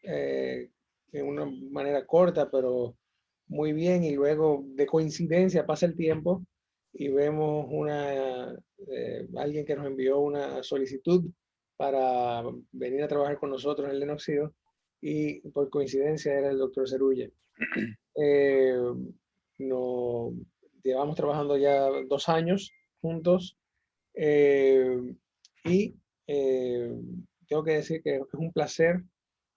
en una manera corta, pero muy bien. Y luego de coincidencia pasa el tiempo y vemos alguien que nos envió una solicitud para venir a trabajar con nosotros en Lenoxido y por coincidencia era el doctor Cerulle. Eh, no, llevamos trabajando ya 2 años juntos eh, y tengo que decir que es un placer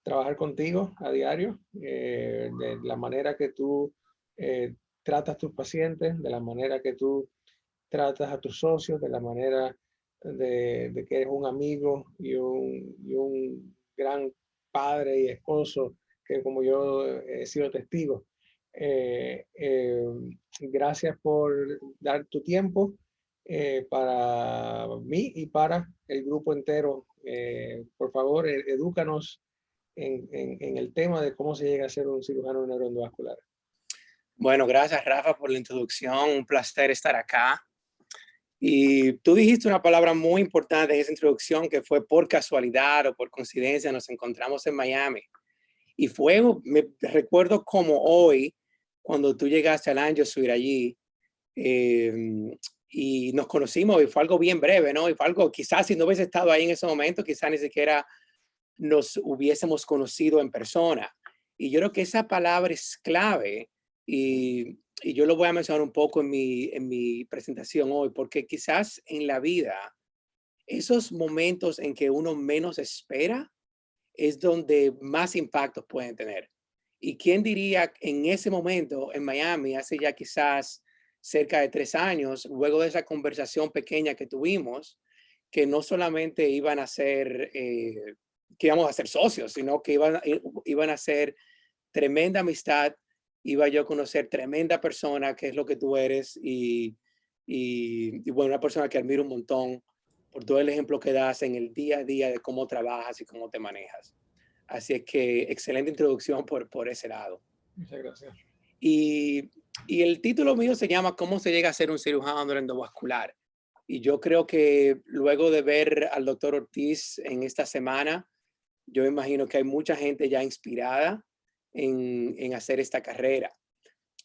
trabajar contigo a diario, de la manera que tú eh, tratas a tus pacientes, de la manera que tú tratas a tus socios, de la manera de que eres un amigo y un gran padre y esposo, que como yo he sido testigo. Eh, eh, Gracias por dar tu tiempo para mí y para el grupo entero. Por favor, edúcanos en el tema de cómo se llega a ser un cirujano neuroendovascular. Bueno, gracias Rafa por la introducción, un placer estar acá. Y tú dijiste una palabra muy importante en esa introducción que fue por casualidad o por coincidencia nos encontramos en Miami. Y me recuerdo como hoy, cuando tú llegaste al Angio Suite allí eh, y nos conocimos y fue algo bien breve, ¿no? Y fue algo, quizás si no hubiese estado ahí en ese momento, quizás ni siquiera nos hubiésemos conocido en persona. Y yo creo que esa palabra es clave y yo lo voy a mencionar un poco en mi presentación hoy, porque quizás en la vida, esos momentos en que uno menos espera es donde más impactos pueden tener. ¿Y quién diría en ese momento en Miami, hace ya quizás cerca de 3 años, luego de esa conversación pequeña que tuvimos, que no solamente iban a ser, que íbamos a ser socios, sino que iban a ser tremenda amistad, iba yo a conocer tremenda persona, que es lo que tú eres, y bueno, una persona que admiro un montón por todo el ejemplo que das en el día a día de cómo trabajas y cómo te manejas. Así es que excelente introducción por ese lado. Muchas gracias. Y, y el título mío se llama ¿Cómo se llega a ser un cirujano endovascular? Y yo creo que luego de ver al doctor Ortiz en esta semana, yo imagino que hay mucha gente ya inspirada en hacer esta carrera.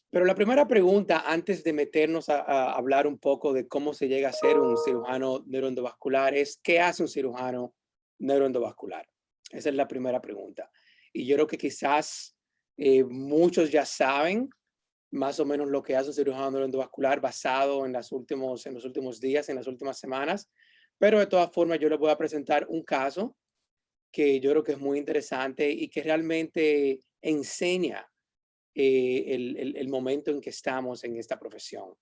Pero la primera pregunta, antes de meternos a hablar un poco de cómo se llega a ser un cirujano neuroendovascular, es ¿qué hace un cirujano neuroendovascular? Esa es la primera pregunta. Y yo creo que quizás muchos ya saben más o menos lo que hace un cirujano neuroendovascular basado en los últimos días, en las últimas semanas. Pero de todas formas, yo les voy a presentar un caso que yo creo que es muy interesante y que realmente enseña el momento en que estamos en esta profesión.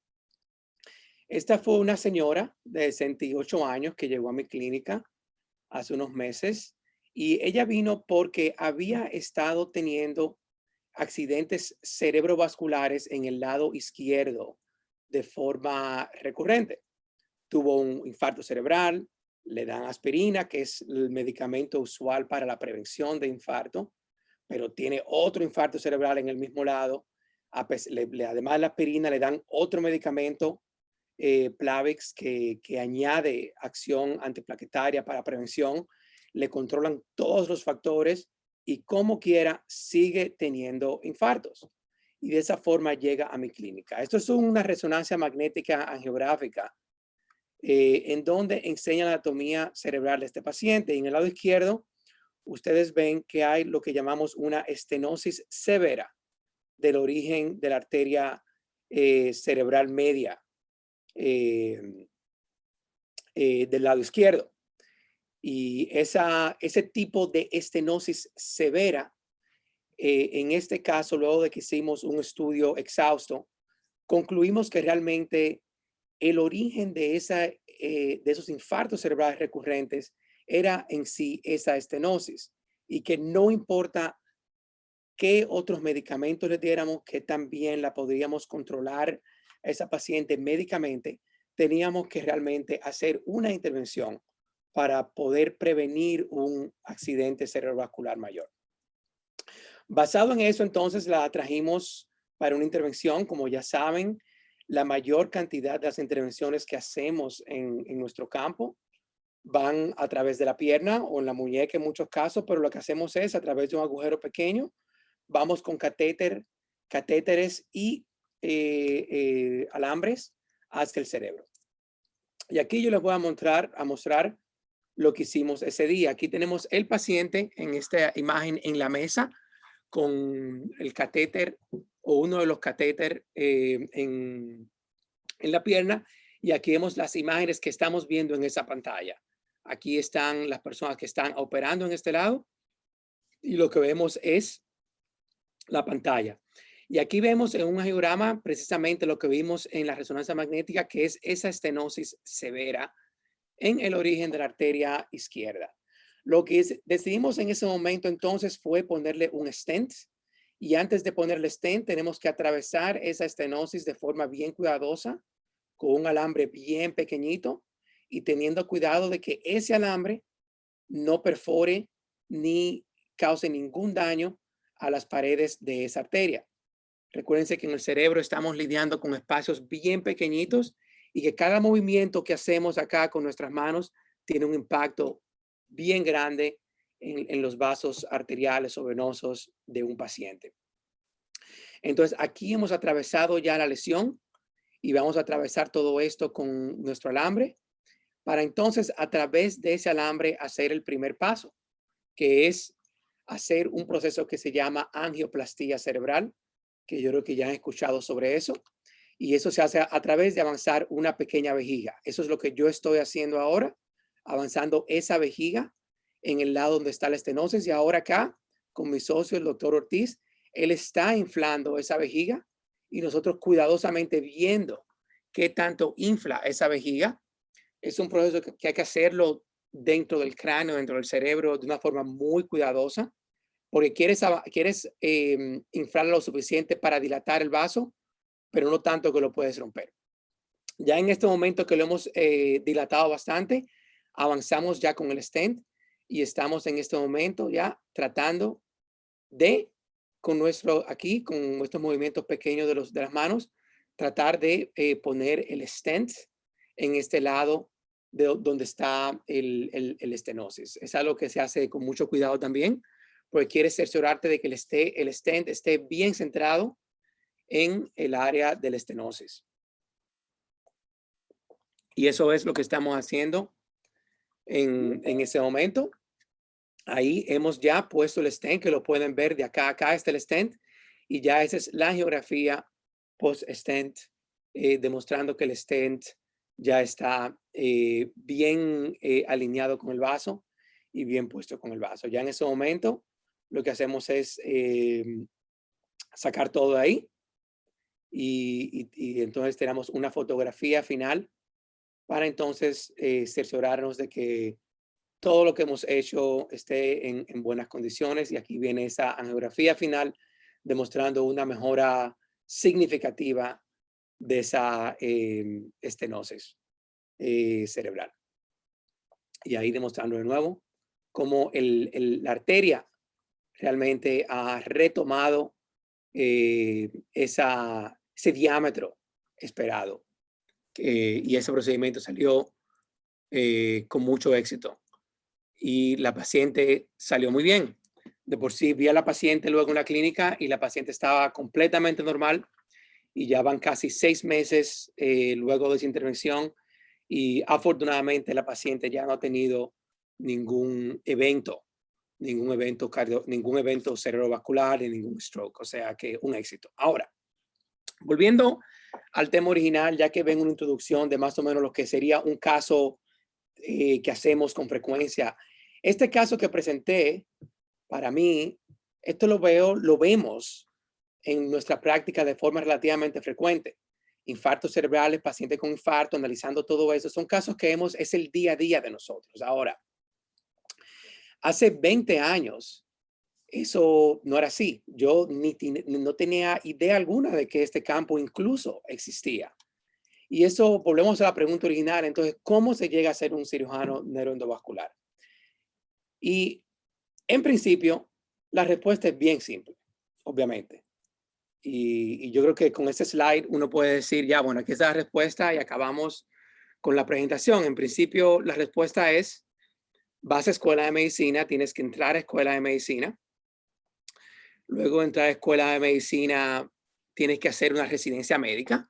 Esta fue una señora de 68 años que llegó a mi clínica hace unos meses y ella vino porque había estado teniendo accidentes cerebrovasculares en el lado izquierdo de forma recurrente. Tuvo un infarto cerebral, le dan aspirina, que es el medicamento usual para la prevención de infarto, pero tiene otro infarto cerebral en el mismo lado. Además de la aspirina, le dan otro medicamento, Plavix, que añade acción antiplaquetaria para prevención. Le controlan todos los factores y como quiera sigue teniendo infartos. Y de esa forma llega a mi clínica. Esto es una resonancia magnética angiográfica en donde enseña la anatomía cerebral de este paciente. Y en el lado izquierdo, ustedes ven que hay lo que llamamos una estenosis severa del origen de la arteria cerebral media del lado izquierdo. Y ese tipo de estenosis severa, en este caso, luego de que hicimos un estudio exhausto, concluimos que realmente el origen de esos infartos cerebrales recurrentes era en sí esa estenosis y que no importa qué otros medicamentos le diéramos, que también la podríamos controlar a esa paciente médicamente, teníamos que realmente hacer una intervención para poder prevenir un accidente cerebrovascular mayor. Basado en eso, entonces la trajimos para una intervención. Como ya saben, la mayor cantidad de las intervenciones que hacemos en nuestro campo van a través de la pierna o en la muñeca en muchos casos, pero lo que hacemos es a través de un agujero pequeño, vamos con catéteres y alambres hasta el cerebro. Y aquí yo les voy a mostrar lo que hicimos ese día. Aquí tenemos el paciente en esta imagen en la mesa con el catéter o uno de los catéteres en la pierna. Y aquí vemos las imágenes que estamos viendo en esa pantalla. Aquí están las personas que están operando en este lado y lo que vemos es la pantalla. Y aquí vemos en un angiograma precisamente lo que vimos en la resonancia magnética, que es esa estenosis severa en el origen de la arteria izquierda. Lo que decidimos en ese momento entonces fue ponerle un stent. Y antes de ponerle stent tenemos que atravesar esa estenosis de forma bien cuidadosa, con un alambre bien pequeñito y teniendo cuidado de que ese alambre no perfore ni cause ningún daño a las paredes de esa arteria. Recuérdense que en el cerebro estamos lidiando con espacios bien pequeñitos y que cada movimiento que hacemos acá con nuestras manos tiene un impacto bien grande en los vasos arteriales o venosos de un paciente. Entonces, aquí hemos atravesado ya la lesión y vamos a atravesar todo esto con nuestro alambre para entonces a través de ese alambre hacer el primer paso, que es hacer un proceso que se llama angioplastía cerebral, que yo creo que ya han escuchado sobre eso. Y eso se hace a través de avanzar una pequeña vejiga. Eso es lo que yo estoy haciendo ahora, avanzando esa vejiga en el lado donde está la estenosis. Y ahora acá, con mi socio, el doctor Ortiz, él está inflando esa vejiga y nosotros cuidadosamente viendo qué tanto infla esa vejiga. Es un proceso que hay que hacerlo dentro del cráneo, dentro del cerebro, de una forma muy cuidadosa, porque quieres inflar lo suficiente para dilatar el vaso, pero no tanto que lo puedes romper. Ya en este momento que lo hemos dilatado bastante, avanzamos ya con el stent y estamos en este momento ya tratando de, con nuestros movimientos pequeños de las manos, tratar de poner el stent en este lado de donde está el estenosis. Es algo que se hace con mucho cuidado también, porque quieres cerciorarte de que el stent esté bien centrado en el área de la estenosis. Y eso es lo que estamos haciendo en ese momento. Ahí hemos ya puesto el stent, que lo pueden ver de acá a acá está el stent. Y ya esa es la angiografía post-stent, demostrando que el stent ya está bien alineado con el vaso y bien puesto con el vaso. Ya en ese momento lo que hacemos es sacar todo de ahí y entonces tenemos una fotografía final para entonces cerciorarnos de que todo lo que hemos hecho esté en buenas condiciones. Y aquí viene esa angiografía final demostrando una mejora significativa de esa estenosis cerebral. Y ahí demostrando de nuevo cómo la arteria realmente ha retomado ese diámetro esperado. Y ese procedimiento salió con mucho éxito. Y la paciente salió muy bien. De por sí vi a la paciente luego en la clínica y la paciente estaba completamente normal y ya van casi 6 meses luego de esa intervención y afortunadamente la paciente ya no ha tenido ningún evento cerebrovascular ni ningún stroke, o sea que un éxito. Ahora, volviendo al tema original, ya que ven una introducción de más o menos lo que sería un caso que hacemos con frecuencia. Este caso que presenté, para mí, esto lo vemos en nuestra práctica de forma relativamente frecuente. Infartos cerebrales, pacientes con infarto, analizando todo eso, son casos que vemos, es el día a día de nosotros. Ahora, hace 20 años, eso no era así. Yo no tenía idea alguna de que este campo incluso existía. Y eso, volvemos a la pregunta original. Entonces, ¿cómo se llega a ser un cirujano neuroendovascular? Y en principio, la respuesta es bien simple, obviamente. Y yo creo que con este slide uno puede decir, ya, bueno, aquí está la respuesta y acabamos con la presentación. En principio, la respuesta es, vas a escuela de medicina, tienes que entrar a escuela de medicina. Luego de entrar a escuela de medicina, tienes que hacer una residencia médica,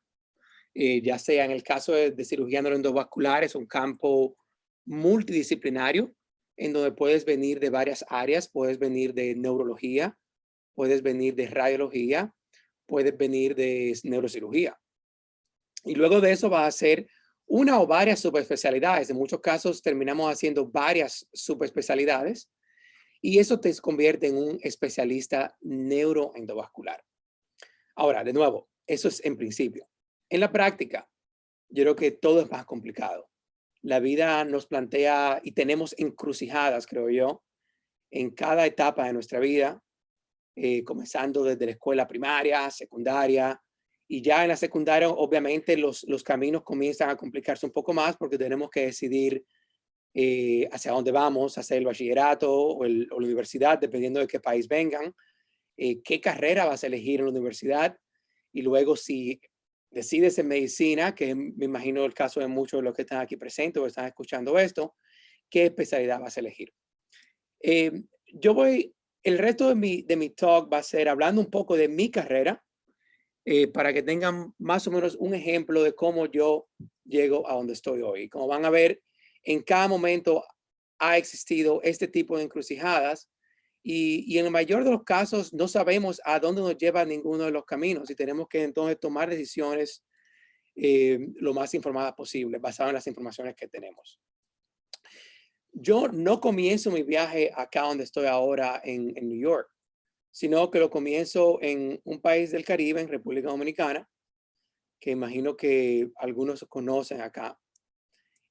ya sea en el caso de cirugía neuroendovascular, es un campo multidisciplinario en donde puedes venir de varias áreas, puedes venir de neurología, puedes venir de radiología, puedes venir de neurocirugía. Y luego de eso vas a hacer una o varias subespecialidades. En muchos casos terminamos haciendo varias subespecialidades y eso te convierte en un especialista neuroendovascular. Ahora, de nuevo, eso es en principio. En la práctica, yo creo que todo es más complicado. La vida nos plantea y tenemos encrucijadas, creo yo, en cada etapa de nuestra vida, comenzando desde la escuela primaria, secundaria, y ya en la secundaria, obviamente, los caminos comienzan a complicarse un poco más porque tenemos que decidir hacia dónde vamos, hacer el bachillerato o la universidad, dependiendo de qué país vengan, qué carrera vas a elegir en la universidad, y luego si decides en medicina, que me imagino el caso de muchos de los que están aquí presentes o están escuchando esto, qué especialidad vas a elegir. Yo voy, el resto de mi talk va a ser hablando un poco de mi carrera, para que tengan más o menos un ejemplo de cómo yo llego a donde estoy hoy. Como van a ver, en cada momento ha existido este tipo de encrucijadas y en el mayor de los casos no sabemos a dónde nos lleva ninguno de los caminos y tenemos que entonces tomar decisiones lo más informadas posible, basadas en las informaciones que tenemos. Yo no comienzo mi viaje acá donde estoy ahora en New York, sino que lo comienzo en un país del Caribe, en República Dominicana, que imagino que algunos conocen acá.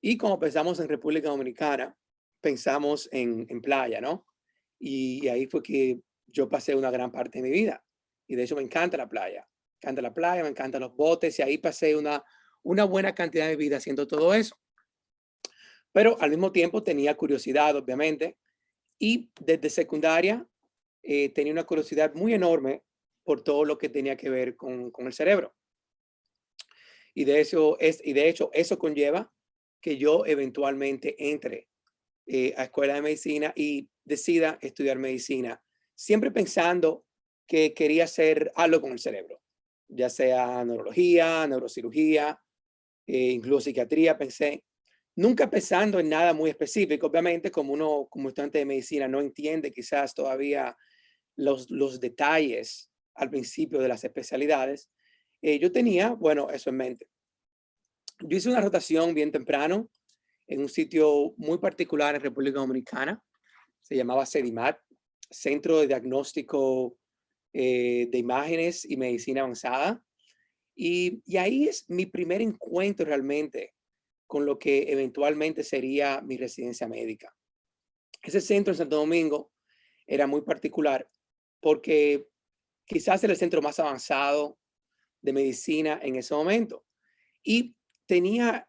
Y como pensamos en República Dominicana, pensamos en playa, ¿no? Y ahí fue que yo pasé una gran parte de mi vida. Y de hecho me encanta la playa. Me encanta la playa, me encantan los botes y ahí pasé una buena cantidad de vida haciendo todo eso. Pero al mismo tiempo tenía curiosidad, obviamente. Y desde secundaria tenía una curiosidad muy enorme por todo lo que tenía que ver con el cerebro. Y de hecho, eso conlleva que yo eventualmente entre a escuela de medicina y decida estudiar medicina, siempre pensando que quería hacer algo con el cerebro, ya sea neurología, neurocirugía, incluso psiquiatría, pensé. Nunca pensando en nada muy específico, obviamente, como uno como estudiante de medicina no entiende quizás todavía los detalles al principio de las especialidades, yo tenía, bueno, eso en mente. Yo hice una rotación bien temprano en un sitio muy particular en República Dominicana, se llamaba CEDIMAT, Centro de Diagnóstico de Imágenes y Medicina Avanzada, y ahí es mi primer encuentro realmente con lo que eventualmente sería mi residencia médica. Ese centro en Santo Domingo era muy particular porque quizás era el centro más avanzado de medicina en ese momento. Y tenía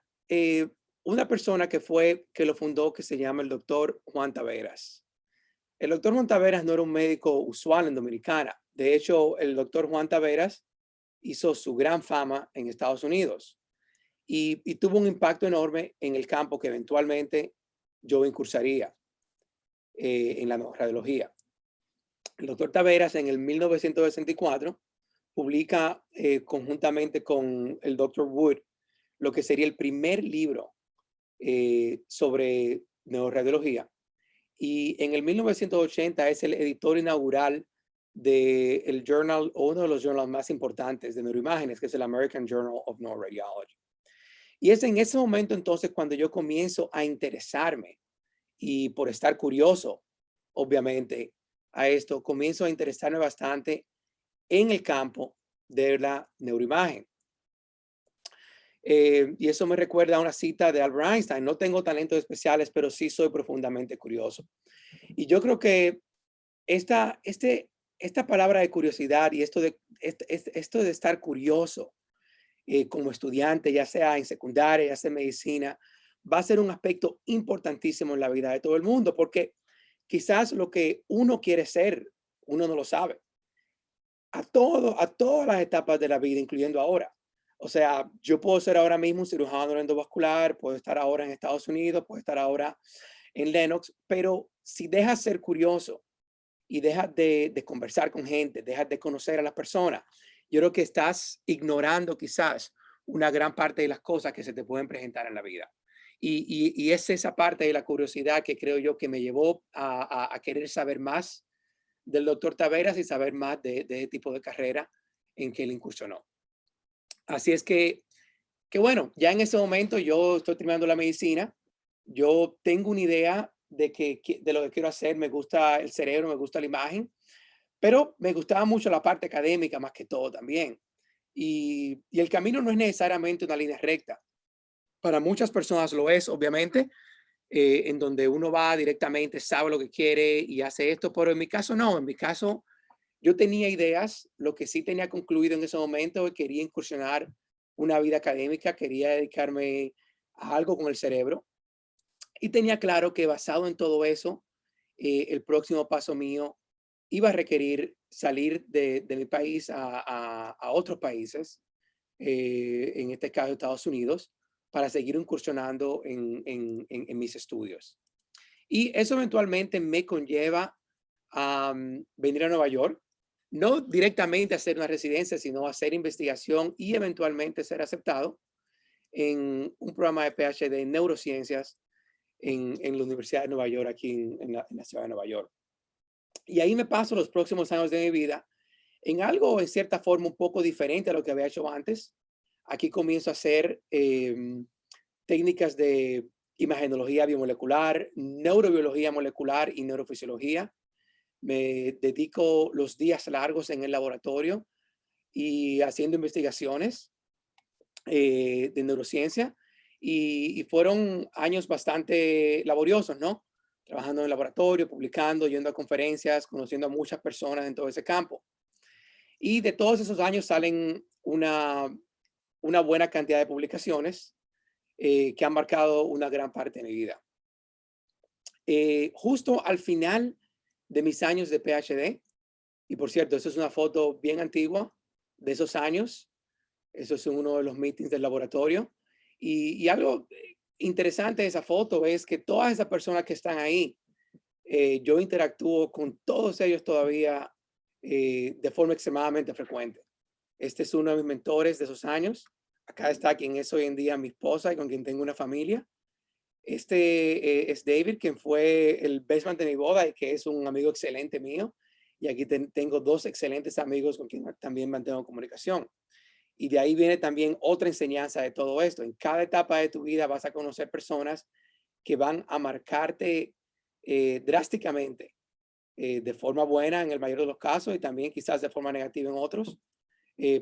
una persona que lo fundó, que se llama el doctor Juan Taveras. El doctor Juan Taveras no era un médico usual en Dominicana. De hecho, el doctor Juan Taveras hizo su gran fama en Estados Unidos y tuvo un impacto enorme en el campo que eventualmente yo incursaría en la radiología. El doctor Taveras en el 1964 publica conjuntamente con el doctor Wood lo que sería el primer libro sobre neuroradiología. Y en el 1980 es el editor inaugural del journal, o uno de los journals más importantes de neuroimágenes, que es el American Journal of Neuroradiology. Y es en ese momento entonces cuando yo comienzo a interesarme y por estar curioso, obviamente, a esto, comienzo a interesarme bastante en el campo de la neuroimagen. Y eso me recuerda a una cita de Albert Einstein: no tengo talentos especiales, pero sí soy profundamente curioso. Y yo creo que esta palabra de curiosidad y esto de estar curioso como estudiante, ya sea en secundaria, ya sea en medicina, va a ser un aspecto importantísimo en la vida de todo el mundo, porque quizás lo que uno quiere ser, uno no lo sabe. A todas las etapas de la vida, incluyendo ahora. O sea, yo puedo ser ahora mismo un cirujano endovascular, puedo estar ahora en Estados Unidos, puedo estar ahora en Lenox, pero si dejas ser curioso y dejas de conversar con gente, dejas de conocer a las personas, yo creo que estás ignorando quizás una gran parte de las cosas que se te pueden presentar en la vida. Y es esa parte de la curiosidad que creo yo que me llevó a querer saber más del doctor Taveras y saber más de ese tipo de carrera en que él incursionó. Así es que bueno, ya en ese momento yo estoy terminando la medicina, yo tengo una idea de lo que quiero hacer, me gusta el cerebro, me gusta la imagen, pero me gustaba mucho la parte académica más que todo también. Y el camino no es necesariamente una línea recta. Para muchas personas lo es, obviamente, en donde uno va directamente, sabe lo que quiere y hace esto, pero en mi caso no, en mi caso yo tenía ideas, lo que sí tenía concluido en ese momento, quería incursionar una vida académica, quería dedicarme a algo con el cerebro y tenía claro que basado en todo eso, el próximo paso mío iba a requerir salir de mi país a otros países, en este caso Estados Unidos, para seguir incursionando en mis estudios. Y eso eventualmente me conlleva a venir a Nueva York, no directamente a hacer una residencia, sino a hacer investigación y eventualmente ser aceptado en un programa de PhD en neurociencias en la Universidad de Nueva York, aquí en la ciudad de Nueva York. Y ahí me paso los próximos años de mi vida en algo, en cierta forma, un poco diferente a lo que había hecho antes. Aquí comienzo a hacer técnicas de imagenología biomolecular, neurobiología molecular y neurofisiología. Me dedico los días largos en el laboratorio y haciendo investigaciones de neurociencia y fueron años bastante laboriosos, ¿no? Trabajando en el laboratorio, publicando, yendo a conferencias, conociendo a muchas personas en todo ese campo. Y de todos esos años salen una buena cantidad de publicaciones que han marcado una gran parte de mi vida. Justo al final de mis años de PhD, y por cierto, esa es una foto bien antigua de esos años, eso es uno de los meetings del laboratorio, y algo interesante de esa foto es que todas esas personas que están ahí, yo interactúo con todos ellos todavía de forma extremadamente frecuente. Este es uno de mis mentores de esos años. Acá está quien es hoy en día mi esposa y con quien tengo una familia. Este es David, quien fue el best man de mi boda y que es un amigo excelente mío. Y aquí tengo dos excelentes amigos con quien también mantengo comunicación. Y de ahí viene también otra enseñanza de todo esto. En cada etapa de tu vida vas a conocer personas que van a marcarte drásticamente, de forma buena en el mayor de los casos y también quizás de forma negativa en otros,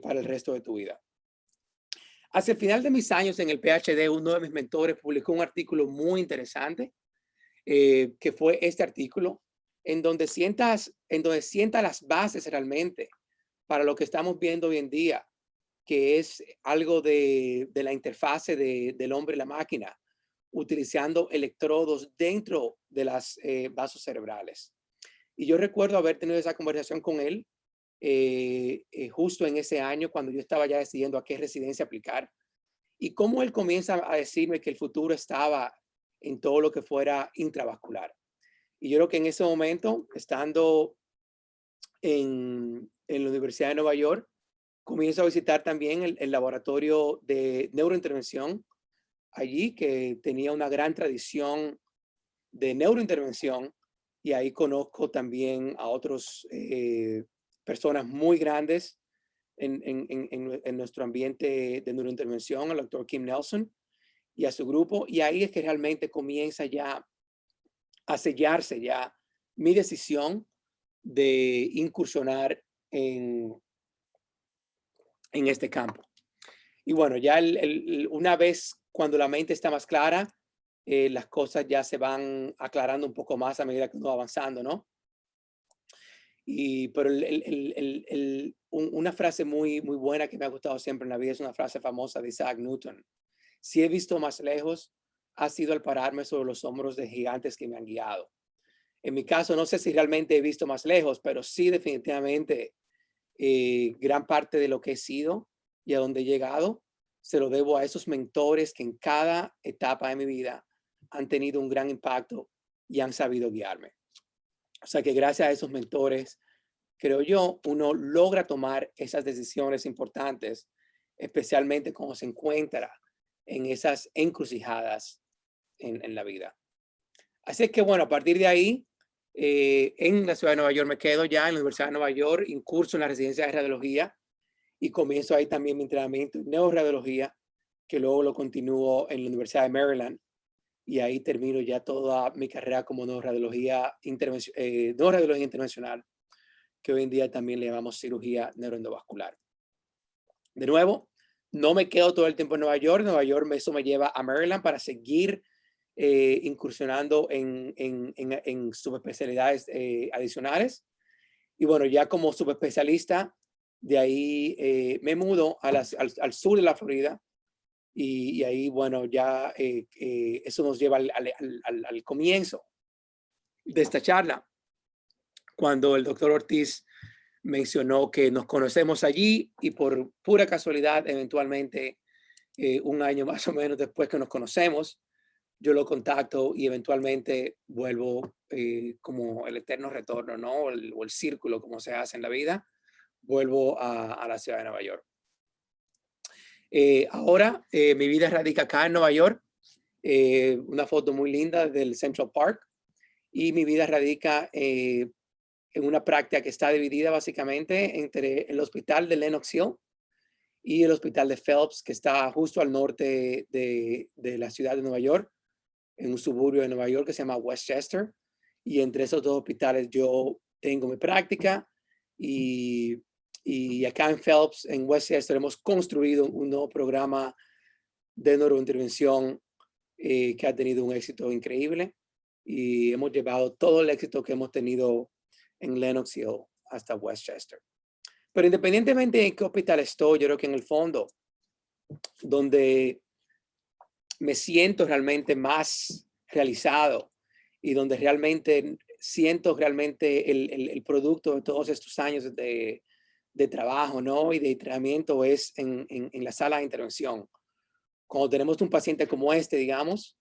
para el resto de tu vida. Hacia el final de mis años en el PhD, uno de mis mentores publicó un artículo muy interesante, que fue este artículo, en donde sienta las bases realmente para lo que estamos viendo hoy en día, que es algo de la interfase del hombre y la máquina, utilizando electrodos dentro de las vasos cerebrales. Y yo recuerdo haber tenido esa conversación con él justo en ese año cuando yo estaba ya decidiendo a qué residencia aplicar y cómo él comienza a decirme que el futuro estaba en todo lo que fuera intravascular. Y yo creo que en ese momento, estando en la Universidad de Nueva York, comienzo a visitar también el laboratorio de neurointervención allí, que tenía una gran tradición de neurointervención, y ahí conozco también a otros personas muy grandes en nuestro ambiente de neurointervención, al doctor Kim Nelson y a su grupo, y ahí es que realmente comienza ya a sellarse ya mi decisión de incursionar en este campo. Y bueno, ya una vez cuando la mente está más clara, las cosas ya se van aclarando un poco más a medida que uno va avanzando, ¿no? Pero una frase muy, muy buena que me ha gustado siempre en la vida es una frase famosa de Isaac Newton. Si he visto más lejos, ha sido al pararme sobre los hombros de gigantes que me han guiado. En mi caso, no sé si realmente he visto más lejos, pero sí definitivamente gran parte de lo que he sido y a donde he llegado se lo debo a esos mentores que en cada etapa de mi vida han tenido un gran impacto y han sabido guiarme. O sea que gracias a esos mentores, creo yo, uno logra tomar esas decisiones importantes, especialmente cuando se encuentra en esas encrucijadas en la vida. Así es que, bueno, a partir de ahí, en la ciudad de Nueva York me quedo ya en la Universidad de Nueva York, incurso en la residencia de radiología y comienzo ahí también mi entrenamiento en neuroradiología, que luego lo continúo en la Universidad de Maryland y ahí termino ya toda mi carrera como neuroradiología intervencional, que hoy en día también le llamamos cirugía neuroendovascular. De nuevo, no me quedo todo el tiempo en Nueva York. Eso me lleva a Maryland para seguir incursionando en subespecialidades adicionales. Y bueno, ya como subespecialista, de ahí me mudo al sur de la Florida. Y ahí, bueno, ya eso nos lleva al comienzo de esta charla, cuando el doctor Ortiz mencionó que nos conocemos allí y por pura casualidad, eventualmente, un año más o menos después que nos conocemos, yo lo contacto y eventualmente vuelvo como el eterno retorno, ¿no? O el círculo, como se hace en la vida, vuelvo a la ciudad de Nueva York. Ahora mi vida radica acá en Nueva York, una foto muy linda del Central Park, y mi vida radica en una práctica que está dividida básicamente entre el hospital de Lenox Hill y el hospital de Phelps, que está justo al norte de la ciudad de Nueva York, en un suburbio de Nueva York que se llama Westchester. Y entre esos dos hospitales yo tengo mi práctica y acá en Phelps, en Westchester, hemos construido un nuevo programa de neurointervención que ha tenido un éxito increíble y hemos llevado todo el éxito que hemos tenido en Lenox Hill hasta Westchester. Pero independientemente de en qué hospital estoy, yo creo que en el fondo, donde me siento realmente más realizado y donde realmente siento realmente el producto de todos estos años de trabajo, ¿no? Y de entrenamiento es en la sala de intervención. Cuando tenemos un paciente como este, digamos,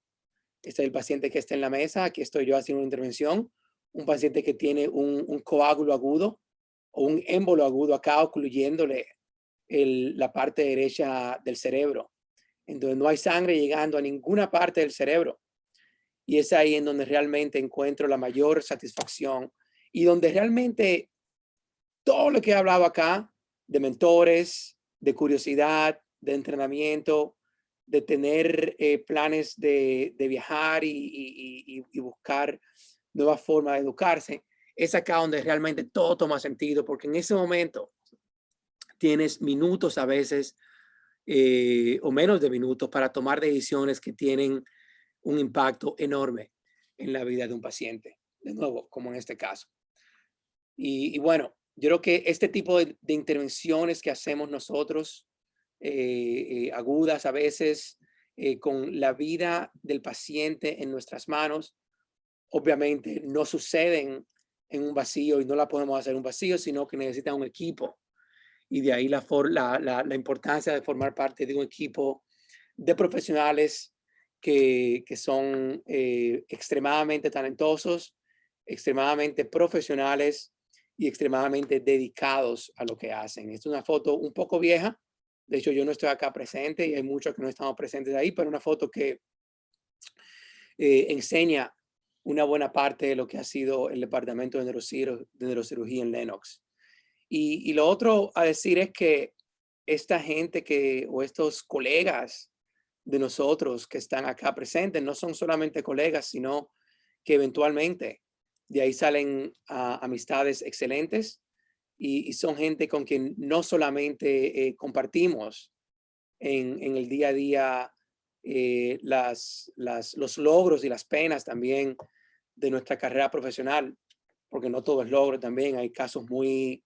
este es el paciente que está en la mesa, aquí estoy yo haciendo una intervención, un paciente que tiene un coágulo agudo o un émbolo agudo acá ocluyéndole la parte derecha del cerebro. Entonces no hay sangre llegando a ninguna parte del cerebro. Y es ahí en donde realmente encuentro la mayor satisfacción y donde realmente todo lo que he hablado acá de mentores, de curiosidad, de entrenamiento, de tener planes de viajar y buscar nuevas formas de educarse, es acá donde realmente todo toma sentido, porque en ese momento tienes minutos a veces o menos de minutos para tomar decisiones que tienen un impacto enorme en la vida de un paciente, de nuevo, como en este caso. Y bueno, yo creo que este tipo de intervenciones que hacemos nosotros, agudas a veces, con la vida del paciente en nuestras manos, obviamente no suceden en un vacío y no la podemos hacer en un vacío, sino que necesitan un equipo. Y de ahí la importancia de formar parte de un equipo de profesionales que son extremadamente talentosos, extremadamente profesionales y extremadamente dedicados a lo que hacen. Esta es una foto un poco vieja. De hecho, yo no estoy acá presente y hay muchos que no estamos presentes ahí, pero una foto que enseña una buena parte de lo que ha sido el departamento de neurocirugía en Lenox. Y lo otro a decir es que esta gente o estos colegas de nosotros que están acá presentes no son solamente colegas, sino que eventualmente de ahí salen amistades excelentes y son gente con quien no solamente compartimos en el día a día los logros y las penas también de nuestra carrera profesional, porque no todo es logro también, hay casos muy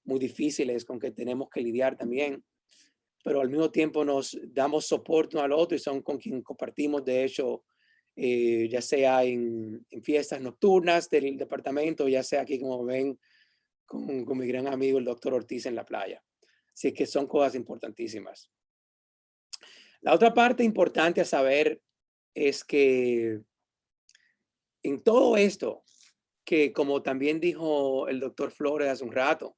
difíciles con que tenemos que lidiar también, pero al mismo tiempo nos damos soporte uno al otro y son con quien compartimos, de hecho, ya sea en fiestas nocturnas del departamento, ya sea aquí como ven con mi gran amigo el doctor Ortiz en la playa. Así que son cosas importantísimas. La otra parte importante a saber es que en todo esto, que como también dijo el doctor Flores hace un rato,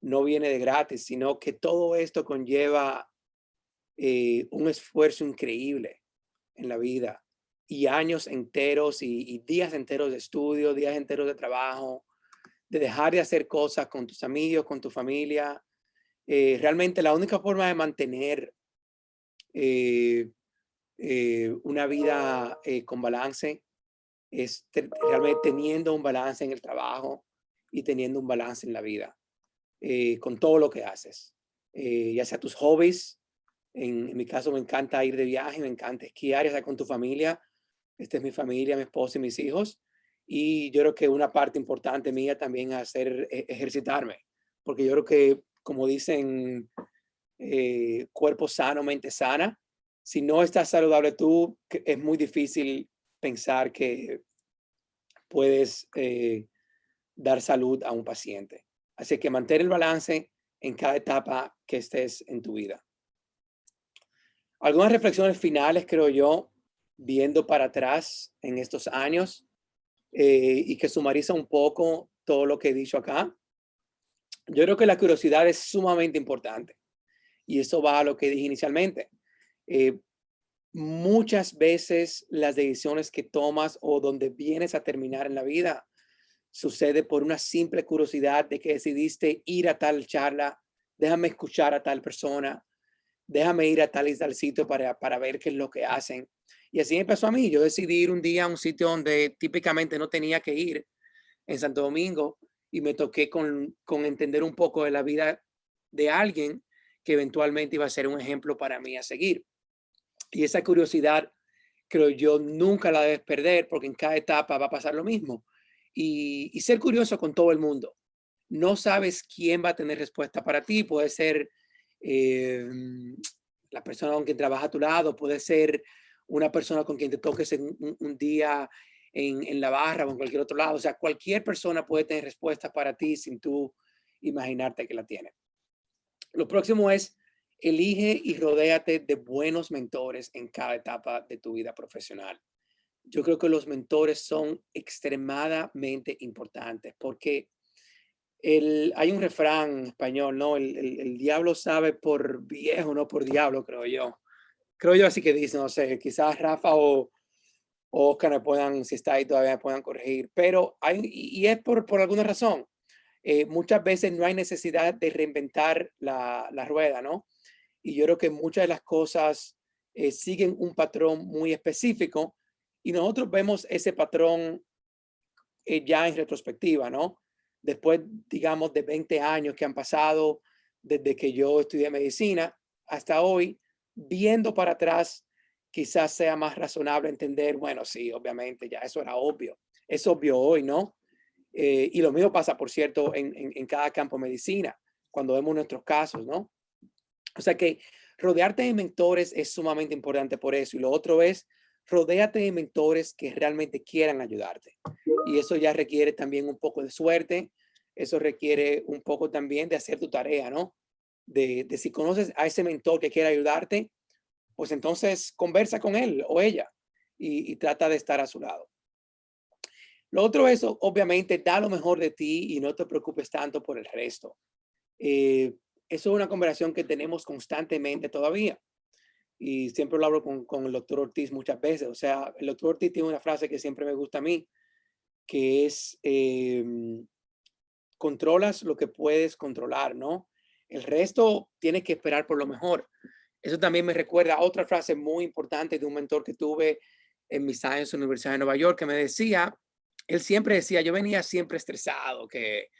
no viene de gratis, sino que todo esto conlleva un esfuerzo increíble en la vida y años enteros y días enteros de estudio, días enteros de trabajo, de dejar de hacer cosas con tus amigos, con tu familia. Realmente la única forma de mantener eh, una vida con balance es realmente teniendo un balance en el trabajo y teniendo un balance en la vida, con todo lo que haces, ya sea tus hobbies. En mi caso me encanta ir de viaje, me encanta esquiar, ya sea con tu familia. Esta es mi familia, mi esposa y mis hijos. Y yo creo que una parte importante mía también es hacer, ejercitarme, porque yo creo que, como dicen, cuerpo sano, mente sana. Si no estás saludable tú, es muy difícil pensar que puedes dar salud a un paciente. Así que mantén el balance en cada etapa que estés en tu vida. Algunas reflexiones finales, creo yo, viendo para atrás en estos años y que sumariza un poco todo lo que he dicho acá. Yo creo que la curiosidad es sumamente importante y eso va a lo que dije inicialmente. Eh, Muchas veces las decisiones que tomas o donde vienes a terminar en la vida sucede por una simple curiosidad de que decidiste ir a tal charla, déjame escuchar a tal persona, déjame ir a tal y tal sitio para ver qué es lo que hacen. Y así me pasó a mí. Yo decidí ir un día a un sitio donde típicamente no tenía que ir, en Santo Domingo, y me toqué con entender un poco de la vida de alguien que eventualmente iba a ser un ejemplo para mí a seguir. Y esa curiosidad, creo yo, nunca la debes perder porque en cada etapa va a pasar lo mismo. Y ser curioso con todo el mundo. No sabes quién va a tener respuesta para ti. Puede ser eh, la persona con quien trabaja a tu lado, puede ser una persona con quien te toques en un día en la barra o en cualquier otro lado. O sea, cualquier persona puede tener respuesta para ti sin tú imaginarte que la tiene. Lo próximo es elige y rodéate de buenos mentores en cada etapa de tu vida profesional. Yo creo que los mentores son extremadamente importantes porque hay un refrán en español, ¿no? El diablo sabe por viejo, no por diablo, creo yo. Creo yo así que dice, no sé, quizás Rafa o Oscar me puedan, si está ahí todavía, me puedan corregir, pero y es por alguna razón. Muchas veces no hay necesidad de reinventar la rueda, ¿no? Y yo creo que muchas de las cosas siguen un patrón muy específico y nosotros vemos ese patrón ya en retrospectiva, ¿no? Después, digamos, de 20 años que han pasado desde que yo estudié medicina hasta hoy, viendo para atrás, quizás sea más razonable entender, bueno, sí, obviamente, ya eso era obvio. Es obvio hoy, ¿no? Y lo mismo pasa, por cierto, en cada campo de medicina, cuando vemos nuestros casos, ¿no? O sea que rodearte de mentores es sumamente importante por eso. Y lo otro es, rodéate de mentores que realmente quieran ayudarte. Y eso ya requiere también un poco de suerte. Eso requiere un poco también de hacer tu tarea, ¿no? De si conoces a ese mentor que quiere ayudarte, pues entonces conversa con él o ella y trata de estar a su lado. Lo otro es, obviamente, da lo mejor de ti y no te preocupes tanto por el resto. Eh, Eso es una conversación que tenemos constantemente todavía. Y siempre lo hablo con el doctor Ortiz muchas veces. O sea, el doctor Ortiz tiene una frase que siempre me gusta a mí, que es, controlas lo que puedes controlar, ¿no? El resto tienes que esperar por lo mejor. Eso también me recuerda a otra frase muy importante de un mentor que tuve en mis años en la Universidad de Nueva York, que me decía, él siempre decía, yo venía siempre estresado, que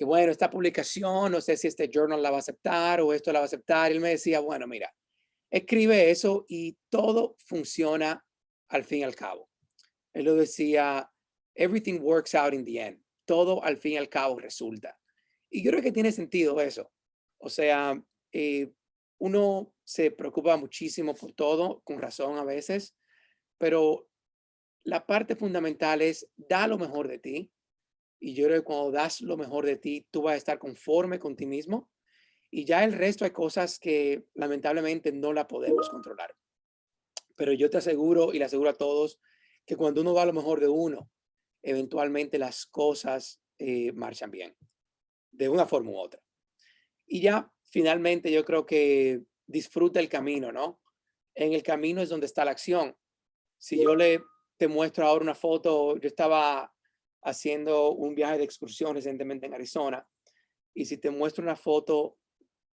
bueno, esta publicación, no sé si este journal la va a aceptar o esto la va a aceptar. Y él me decía, bueno, mira, escribe eso y todo funciona al fin y al cabo. Él lo decía, everything works out in the end. Todo al fin y al cabo resulta. Y yo creo que tiene sentido eso. O sea, uno se preocupa muchísimo por todo, con razón a veces, pero la parte fundamental es da lo mejor de ti y yo creo que cuando das lo mejor de ti, tú vas a estar conforme con ti mismo Y ya el resto hay cosas que lamentablemente no la podemos controlar. Pero yo te aseguro y le aseguro a todos que cuando uno va a lo mejor de uno, eventualmente las cosas marchan bien, de una forma u otra. Y ya finalmente yo creo que disfruta el camino, ¿no? En el camino es donde está la acción. Si yo te muestro ahora una foto, yo estaba haciendo un viaje de excursión recientemente en Arizona, y si te muestro una foto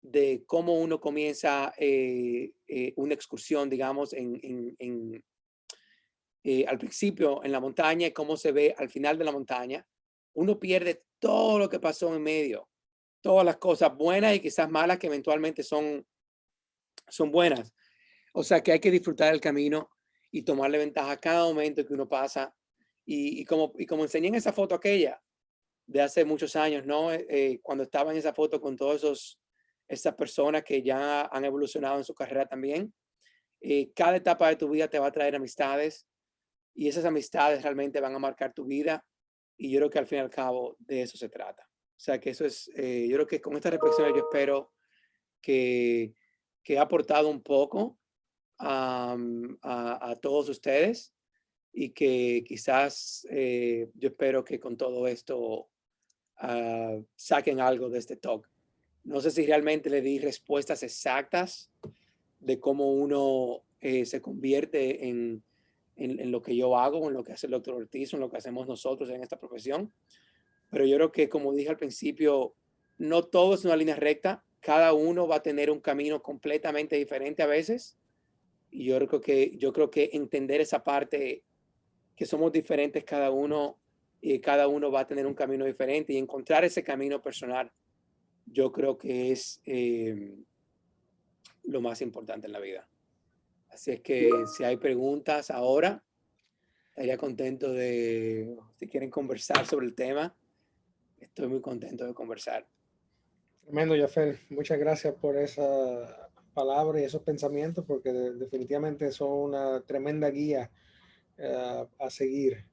de cómo uno comienza una excursión, digamos, al principio en la montaña y cómo se ve al final de la montaña, uno pierde todo lo que pasó en medio, todas las cosas buenas y quizás malas que eventualmente son buenas. O sea que hay que disfrutar el camino y tomarle ventaja a cada momento que uno pasa. Y como enseñé en esa foto aquella de hace muchos años, ¿no? Cuando estaba en esa foto con todas esas personas que ya han evolucionado en su carrera también, cada etapa de tu vida te va a traer amistades y esas amistades realmente van a marcar tu vida y yo creo que al fin y al cabo de eso se trata. O sea que eso es, yo creo que con esta reflexión yo espero que, que ha aportado un poco a todos ustedes y que quizás yo espero que con todo esto saquen algo de este talk. No sé si realmente le di respuestas exactas de cómo uno se convierte en lo que yo hago, en lo que hace el doctor Ortiz, en lo que hacemos nosotros en esta profesión. Pero yo creo que, como dije al principio, no todo es una línea recta. Cada uno va a tener un camino completamente diferente a veces. Y yo creo que entender esa parte, que somos diferentes cada uno y cada uno va a tener un camino diferente y encontrar ese camino personal, yo creo que es lo más importante en la vida. Así es que si hay preguntas ahora, estaría contento si quieren conversar sobre el tema, estoy muy contento de conversar. Tremendo, Jaffer. Muchas gracias por esa palabra y esos pensamientos, porque definitivamente son una tremenda guía a seguir.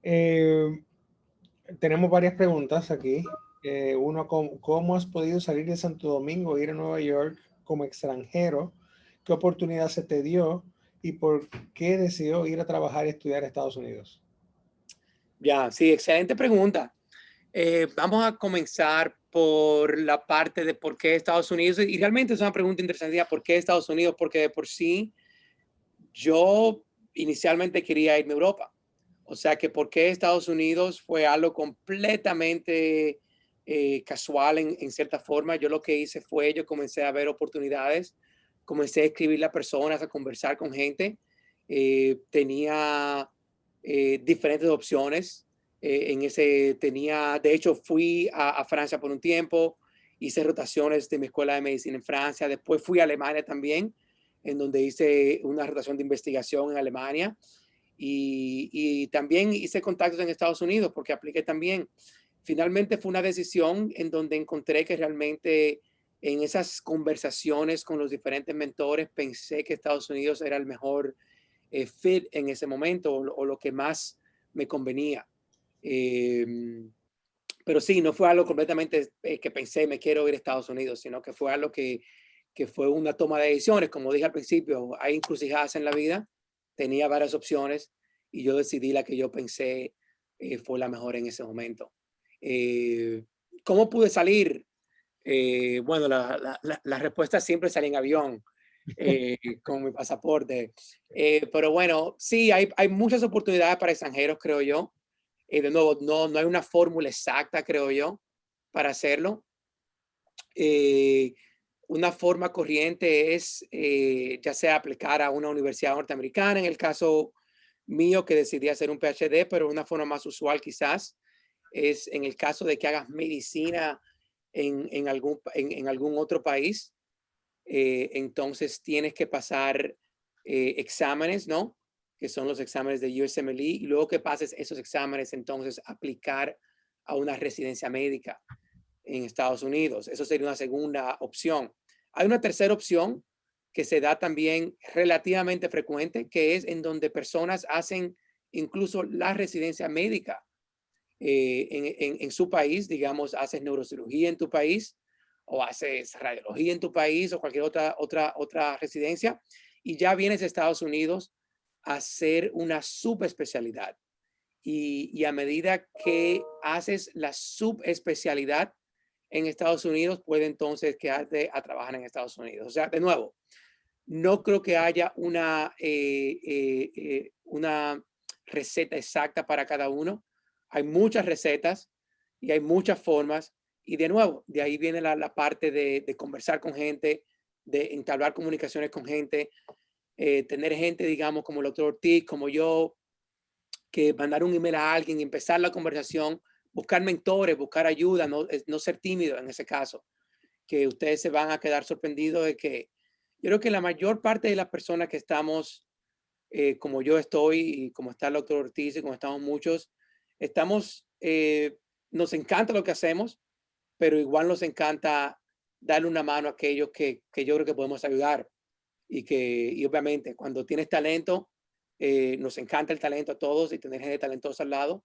Tenemos varias preguntas aquí. Uno, ¿cómo has podido salir de Santo Domingo, ir a Nueva York como extranjero? ¿Qué oportunidad se te dio? ¿Y por qué decidió ir a trabajar y estudiar a Estados Unidos? Ya, sí, excelente pregunta. Vamos a comenzar por la parte de por qué Estados Unidos. Y realmente es una pregunta interesante. ¿Por qué Estados Unidos? Porque de por sí yo inicialmente quería irme a Europa. O sea que por qué Estados Unidos fue algo completamente casual en cierta forma. Yo lo que hice fue, yo comencé a ver oportunidades, comencé a escribirle a personas, a conversar con gente. Tenía diferentes opciones. De hecho, fui a Francia por un tiempo, hice rotaciones de mi escuela de medicina en Francia, después fui a Alemania también, en donde hice una rotación de investigación en Alemania y también hice contactos en Estados Unidos porque apliqué también. Finalmente fue una decisión en donde encontré que realmente en esas conversaciones con los diferentes mentores pensé que Estados Unidos era el mejor fit en ese momento o lo que más me convenía. Pero sí, no fue algo completamente que pensé me quiero ir a Estados Unidos, sino que fue algo que fue una toma de decisiones. Como dije al principio, hay encrucijadas en la vida, tenía varias opciones y yo decidí la que yo pensé fue la mejor en ese momento. ¿Cómo pude salir? Bueno, la respuesta siempre sale en avión con mi pasaporte. Pero bueno, sí, hay muchas oportunidades para extranjeros, creo yo. De nuevo, no hay una fórmula exacta, creo yo, para hacerlo. Una forma corriente es ya sea aplicar a una universidad norteamericana, en el caso mío que decidí hacer un PhD, pero una forma más usual quizás es en el caso de que hagas medicina en algún otro país, entonces tienes que pasar exámenes, ¿no? Que son los exámenes de USMLE, y luego que pases esos exámenes, entonces aplicar a una residencia médica en Estados Unidos. Eso sería una segunda opción. Hay una tercera opción que se da también relativamente frecuente, que es en donde personas hacen incluso la residencia médica en su país, digamos, haces neurocirugía en tu país o haces radiología en tu país o cualquier otra residencia, y ya vienes a Estados Unidos a hacer una subespecialidad. Y a medida que haces la subespecialidad en Estados Unidos, puede entonces quedarte a trabajar en Estados Unidos. O sea, de nuevo, no creo que haya una receta exacta para cada uno. Hay muchas recetas y hay muchas formas. Y de nuevo, de ahí viene la parte de conversar con gente, de entablar comunicaciones con gente, tener gente, digamos, como el doctor Ortiz, como yo, que mandar un email a alguien, empezar la conversación, buscar mentores, buscar ayuda, no ser tímido en ese caso, que ustedes se van a quedar sorprendidos de que yo creo que la mayor parte de las personas que estamos, como yo estoy y como está el doctor Ortiz y como estamos muchos, estamos, nos encanta lo que hacemos, pero igual nos encanta darle una mano a aquellos que yo creo que podemos ayudar y obviamente cuando tienes talento, nos encanta el talento a todos y tener gente talentosa al lado.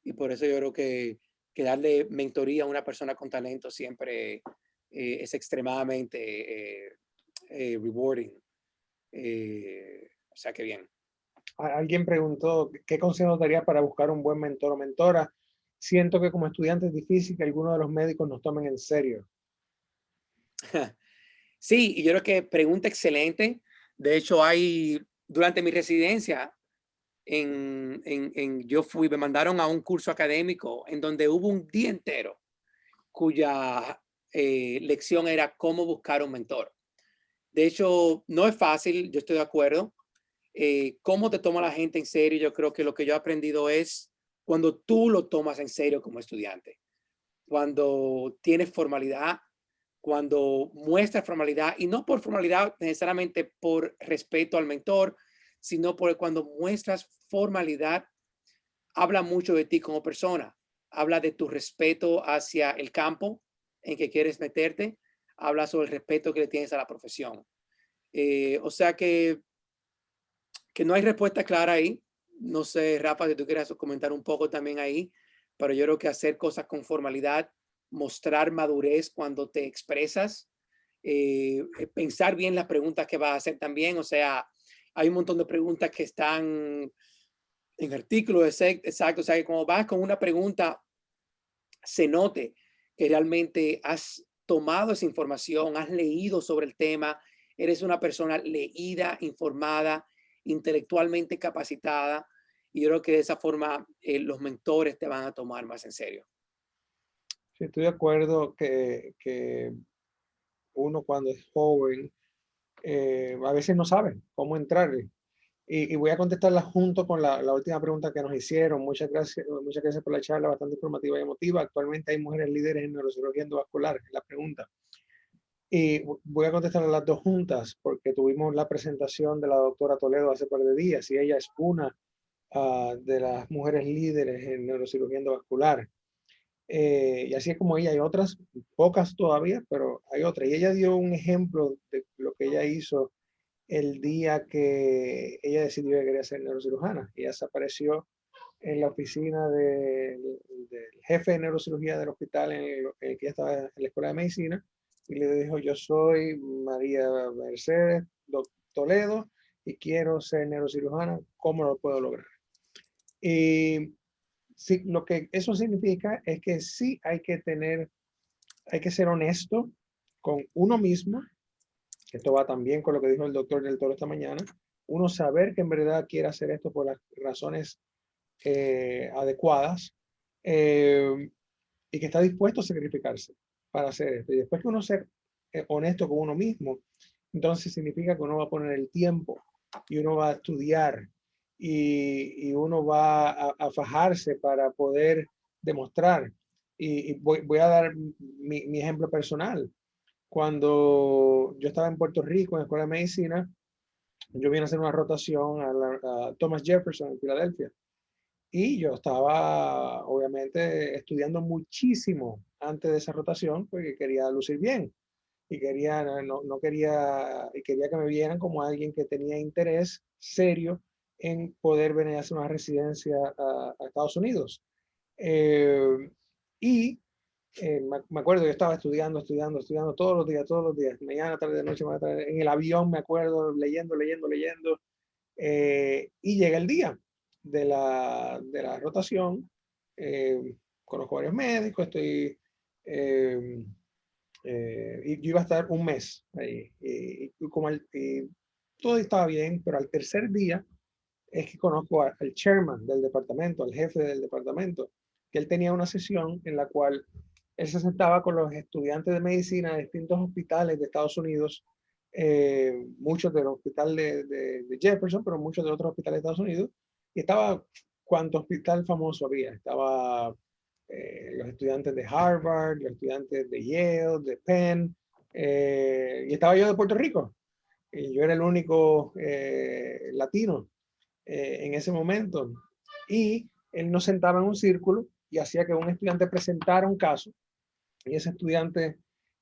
Y por eso yo creo que darle mentoría a una persona con talento siempre es extremadamente rewarding. O sea que bien. Alguien preguntó, ¿qué consejo daría para buscar un buen mentor o mentora? Siento que como estudiante es difícil que algunos de los médicos nos tomen en serio. Sí, y yo creo que pregunta excelente. De hecho, durante mi residencia, me mandaron a un curso académico en donde hubo un día entero cuya lección era cómo buscar un mentor. De hecho, no es fácil, yo estoy de acuerdo. Cómo te toma la gente en serio, yo creo que lo que yo he aprendido es cuando tú lo tomas en serio como estudiante, cuando tienes formalidad, cuando muestras formalidad, y no por formalidad necesariamente por respeto al mentor, sino por cuando muestras formalidad, habla mucho de ti como persona, habla de tu respeto hacia el campo en que quieres meterte, habla sobre el respeto que le tienes a la profesión. O sea que no hay respuesta clara ahí. No sé, Rafa, si tú quieras comentar un poco también ahí, pero yo creo que hacer cosas con formalidad, mostrar madurez cuando te expresas, pensar bien las preguntas que vas a hacer también. O sea, hay un montón de preguntas que están en artículos exacto. O sea, que como vas con una pregunta, se note que realmente has tomado esa información, has leído sobre el tema, eres una persona leída, informada, intelectualmente capacitada. Y yo creo que de esa forma los mentores te van a tomar más en serio. Sí, estoy de acuerdo que uno cuando es joven a veces no sabe cómo entrarle. Y voy a contestarla junto con la última pregunta que nos hicieron. Muchas gracias por la charla, bastante informativa y emotiva. Actualmente hay mujeres líderes en neurocirugía endovascular, es la pregunta. Y voy a contestar las dos juntas porque tuvimos la presentación de la doctora Toledo hace par de días y ella es una de las mujeres líderes en neurocirugía endovascular. Y así es como ella, hay otras, pocas todavía, pero hay otras. Y ella dio un ejemplo de lo que ella hizo el día que ella decidió que quería ser neurocirujana. Ella se apareció en la oficina del jefe de neurocirugía del hospital en el que ella estaba en la escuela de medicina y le dijo, yo soy María Mercedes Toledo y quiero ser neurocirujana, ¿cómo lo puedo lograr? Y sí, lo que eso significa es que sí hay que ser honesto con uno mismo. Esto va también con lo que dijo el doctor del Toro esta mañana. Uno saber que en verdad quiere hacer esto por las razones adecuadas y que está dispuesto a sacrificarse para hacer esto. Y después que uno sea honesto con uno mismo, entonces significa que uno va a poner el tiempo y uno va a estudiar y uno va a fajarse para poder demostrar. Y voy a dar mi ejemplo personal. Cuando yo estaba en Puerto Rico, en la Escuela de Medicina, yo vine a hacer una rotación a Thomas Jefferson en Filadelfia. Y yo estaba, obviamente, estudiando muchísimo antes de esa rotación porque quería lucir bien y quería, no quería, y quería que me vieran como alguien que tenía interés serio en poder venir a hacer una residencia a Estados Unidos. Y Me acuerdo, yo estaba estudiando todos los días, mañana, tarde, noche, mañana, tarde, en el avión, me acuerdo, leyendo, y llega el día de la rotación. Conozco varios médicos, eh, y yo iba a estar un mes ahí, y todo estaba bien, pero al tercer día es que conozco al chairman del departamento, al jefe del departamento, que él tenía una sesión en la cual él se sentaba con los estudiantes de medicina de distintos hospitales de Estados Unidos, muchos del hospital de Jefferson, pero muchos de otros hospitales de Estados Unidos, y estaba cuánto hospital famoso había. Estaba los estudiantes de Harvard, los estudiantes de Yale, de Penn, y estaba yo de Puerto Rico, y yo era el único latino en ese momento. Y él nos sentaba en un círculo y hacía que un estudiante presentara un caso, y ese estudiante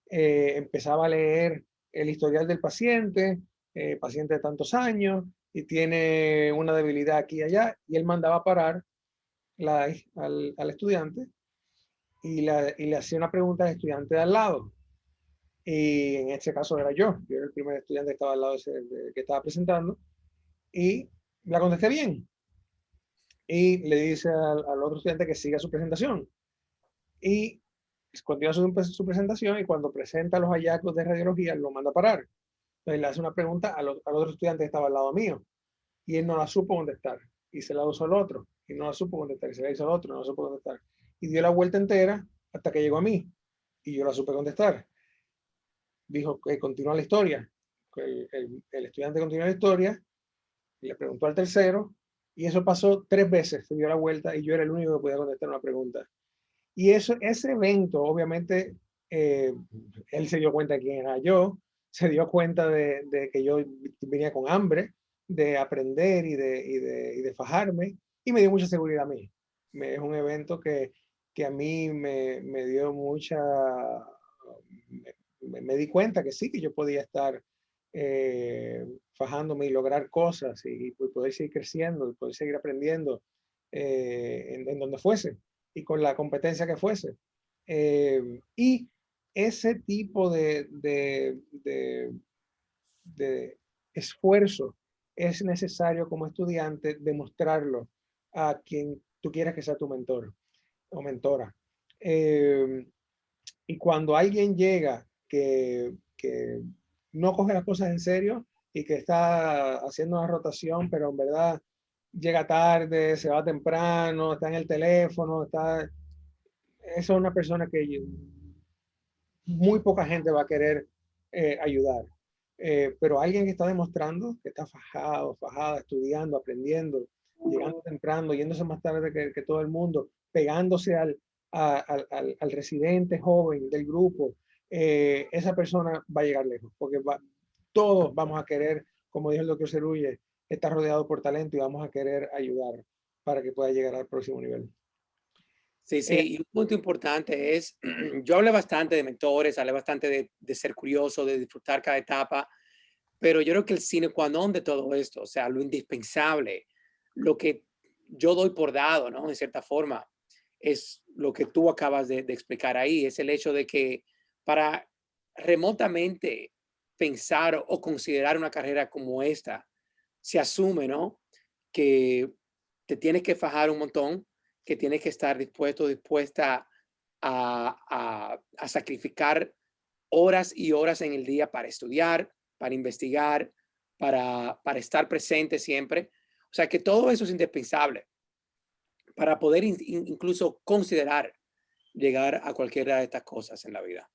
empezaba a leer el historial del paciente, paciente de tantos años, y tiene una debilidad aquí y allá, y él mandaba parar al estudiante y le hacía una pregunta al estudiante de al lado. Y en este caso era yo era el primer estudiante que estaba al lado que estaba presentando, y la contesté bien. Y le dice al otro estudiante que siga su presentación. Y continúa su presentación, y cuando presenta los hallazgos de radiología lo manda a parar. Entonces le hace una pregunta al otro estudiante que estaba al lado mío, y él no la supo contestar, y se la usó al otro, y no la supo contestar, y se la hizo al otro, no la supo contestar. Y dio la vuelta entera hasta que llegó a mí, y yo la supe contestar. Dijo que continúa la historia. El estudiante continúa la historia, y le preguntó al tercero, y eso pasó 3 veces, se dio la vuelta, y yo era el único que podía contestar una pregunta. Y ese evento, obviamente, eh, él se dio cuenta de quién era yo, se dio cuenta de que yo venía con hambre de aprender y de fajarme, y me dio mucha seguridad a mí. Es un evento que a mí me dio mucha, me di cuenta que sí, que yo podía estar fajándome y lograr cosas, y poder seguir creciendo, y poder seguir aprendiendo en donde fuese y con la competencia que fuese. Y ese tipo de esfuerzo es necesario como estudiante demostrarlo a quien tú quieras que sea tu mentor o mentora. Eh, y cuando alguien llega que no coge las cosas en serio y que está haciendo una rotación, pero en verdad llega tarde, se va temprano, está en el teléfono, esa es una persona que muy poca gente va a querer ayudar. Pero alguien que está demostrando que está fajado, fajada, estudiando, aprendiendo, llegando temprano, yéndose más tarde que todo el mundo, pegándose al residente joven del grupo, esa persona va a llegar lejos, porque todos vamos a querer, como dijo el doctor Cerulle, estar rodeado por talento, y vamos a querer ayudar para que pueda llegar al próximo nivel. Sí, sí, y un punto importante es, yo hablé bastante de mentores, hablé bastante de ser curioso, de disfrutar cada etapa, pero yo creo que el sine qua non de todo esto, o sea, lo indispensable, lo que yo doy por dado, ¿no? En cierta forma, es lo que tú acabas de explicar ahí, es el hecho de que para remotamente pensar o considerar una carrera como esta, se asume, ¿no? Que te tienes que fajar un montón, que tienes que estar dispuesto, dispuesta a sacrificar horas y horas en el día para estudiar, para investigar, para estar presente siempre. O sea que todo eso es indispensable para poder incluso considerar llegar a cualquiera de estas cosas en la vida.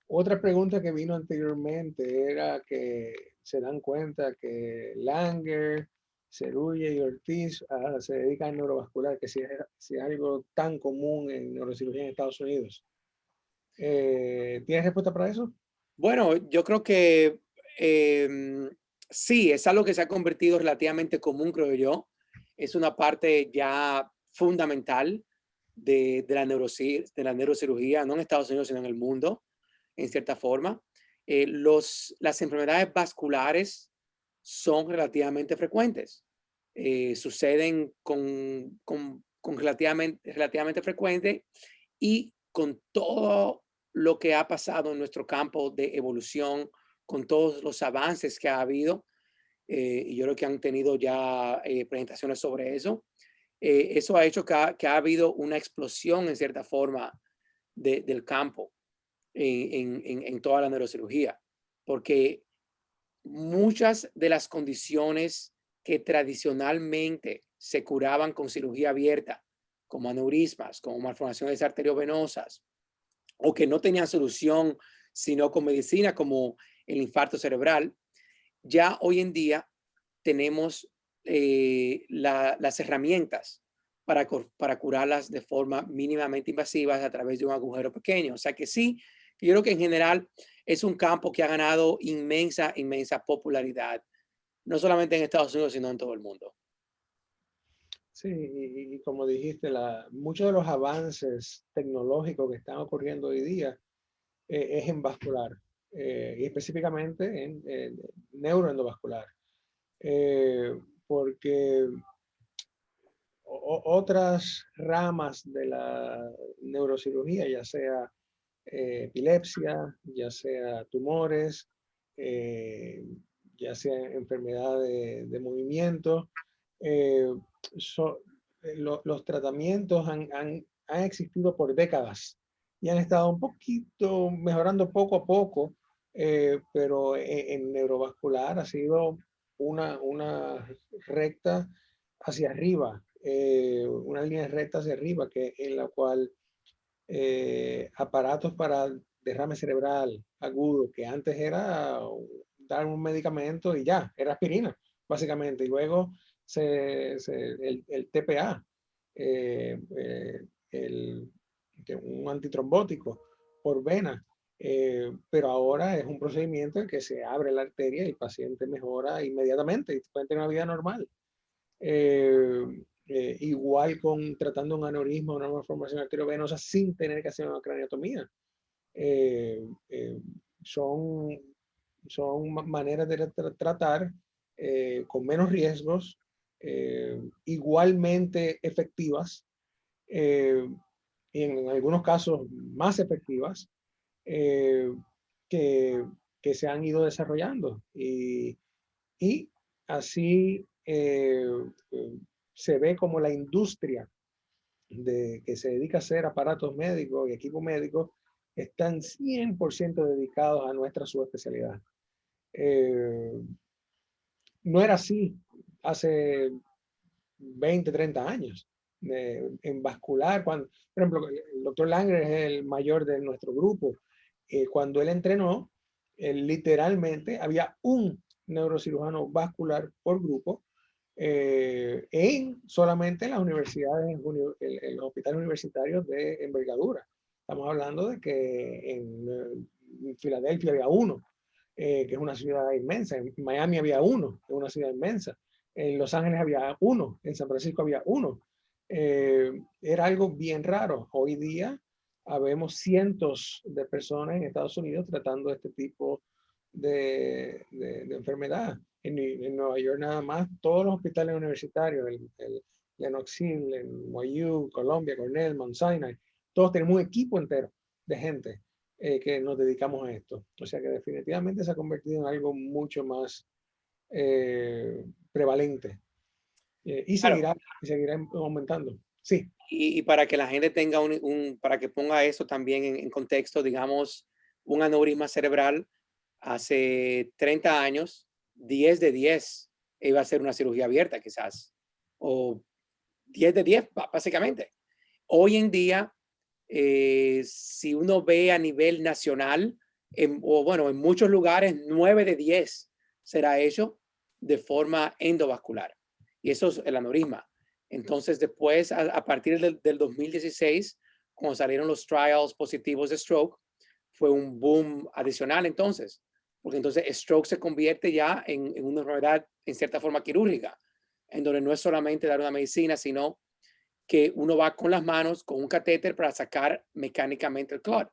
Otra pregunta que vino anteriormente era que se dan cuenta que Langer, Cerulle y Ortiz se dedican al neurovascular, que si es algo tan común en neurocirugía en Estados Unidos. ¿Tienes respuesta para eso? Bueno, yo creo que sí, es algo que se ha convertido relativamente común, creo yo. Es una parte ya fundamental de la neurocirugía, no en Estados Unidos, sino en el mundo, en cierta forma. Las enfermedades vasculares son relativamente frecuentes. Suceden con con relativamente frecuente y con todo lo que ha pasado en nuestro campo de evolución, con todos los avances que ha habido, y yo creo que han tenido ya presentaciones sobre eso. Eso ha hecho que ha habido una explosión en cierta forma del campo en toda la neurocirugía, porque muchas de las condiciones que tradicionalmente se curaban con cirugía abierta, como aneurismas, como malformaciones arteriovenosas, o que no tenían solución sino con medicina, como el infarto cerebral, ya hoy en día tenemos las herramientas para curarlas de forma mínimamente invasiva a través de un agujero pequeño. O sea que sí, yo creo que en general es un campo que ha ganado inmensa popularidad, no solamente en Estados Unidos, sino en todo el mundo. Sí, y como dijiste, muchos de los avances tecnológicos que están ocurriendo hoy día es en vascular, y específicamente en neuroendovascular, porque otras ramas de la neurocirugía, ya sea epilepsia, ya sea tumores, eh, ya sea enfermedad de movimiento, eh, so- los tratamientos han existido por décadas y han estado un poquito mejorando poco a poco, pero en neurovascular ha sido una recta hacia arriba, una línea recta hacia arriba, en la cual aparatos para derrame cerebral agudo, que antes era dar un medicamento y ya, era aspirina, básicamente. Y luego el TPA, eh, eh, el, un antitrombótico por vena. Pero ahora es un procedimiento en que se abre la arteria y el paciente mejora inmediatamente y puede tener una vida normal. Eh, Igual con tratando un aneurisma, una malformación arteriovenosa sin tener que hacer una craneotomía. Eh, eh, son, son maneras de tratar con menos riesgos, igualmente efectivas, eh, y en algunos casos más efectivas, eh, que, que se han ido desarrollando. Y así se ve como la industria que se dedica a hacer aparatos médicos y equipos médicos están 100% dedicados a nuestra subespecialidad. Eh, no era así hace 20, 30 años. En vascular, por ejemplo, el doctor Langer es el mayor de nuestro grupo. Cuando él entrenó, literalmente había un neurocirujano vascular por grupo, en solamente las universidades, en los hospitales universitarios de envergadura. Estamos hablando de que en Filadelfia había uno, que es una ciudad inmensa. En Miami había uno, que es una ciudad inmensa. En Los Ángeles había uno, en San Francisco había uno. Era algo bien raro. Hoy día habemos cientos de personas en Estados Unidos tratando este tipo de enfermedad. En Nueva York nada más, todos los hospitales universitarios, el Lenox Hill, en NYU, Columbia, Cornell, Mount Sinai, todos tenemos un equipo entero de gente que nos dedicamos a esto. O sea que definitivamente se ha convertido en algo mucho más prevalente, Claro, y seguirá aumentando. Sí. y para que la gente tenga para que ponga eso también en contexto, digamos, un aneurisma cerebral hace 30 años, 10 de 10 iba a ser una cirugía abierta quizás, o 10 de 10 básicamente. Hoy en día, si uno ve a nivel nacional, o bueno, en muchos lugares, 9 de 10 será hecho de forma endovascular. Y eso es el aneurisma. Entonces, después, a partir del 2016, cuando salieron los trials positivos de stroke, fue un boom adicional entonces, porque entonces stroke se convierte ya en una enfermedad en cierta forma quirúrgica, en donde no es solamente dar una medicina, sino que uno va con las manos, con un catéter para sacar mecánicamente el clot.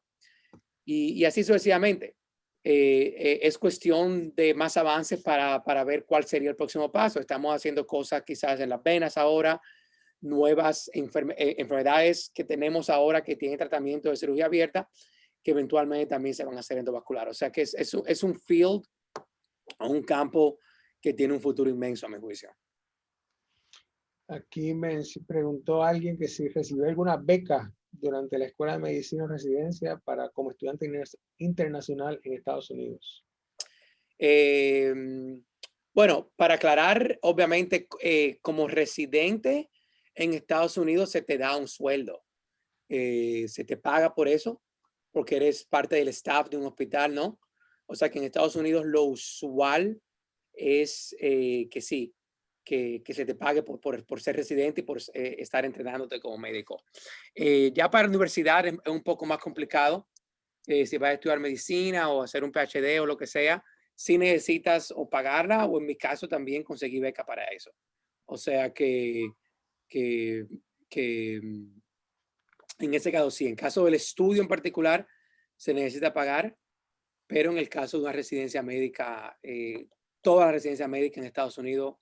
Y así sucesivamente. Es cuestión de más avances para ver cuál sería el próximo paso. Estamos haciendo cosas quizás en las venas ahora, nuevas enfermedades que tenemos ahora que tienen tratamiento de cirugía abierta, que eventualmente también se van a hacer endovascular. O sea que es un field, un campo que tiene un futuro inmenso, a mi juicio. Aquí me preguntó alguien que si recibió alguna beca durante la Escuela de Medicina o Residencia para como estudiante internacional en Estados Unidos. Bueno, para aclarar, obviamente, como residente en Estados Unidos se te da un sueldo. Se te paga por eso, porque eres parte del staff de un hospital, ¿no? O sea que en Estados Unidos lo usual es que sí, que se te pague por ser residente y por estar entrenándote como médico. Ya para la universidad es un poco más complicado. Si vas a estudiar medicina o hacer un PhD o lo que sea, si necesitas o pagarla o en mi caso también conseguí beca para eso. O sea que, que en ese caso sí, en caso del estudio en particular se necesita pagar, pero en el caso de una residencia médica, toda la residencia médica en Estados Unidos,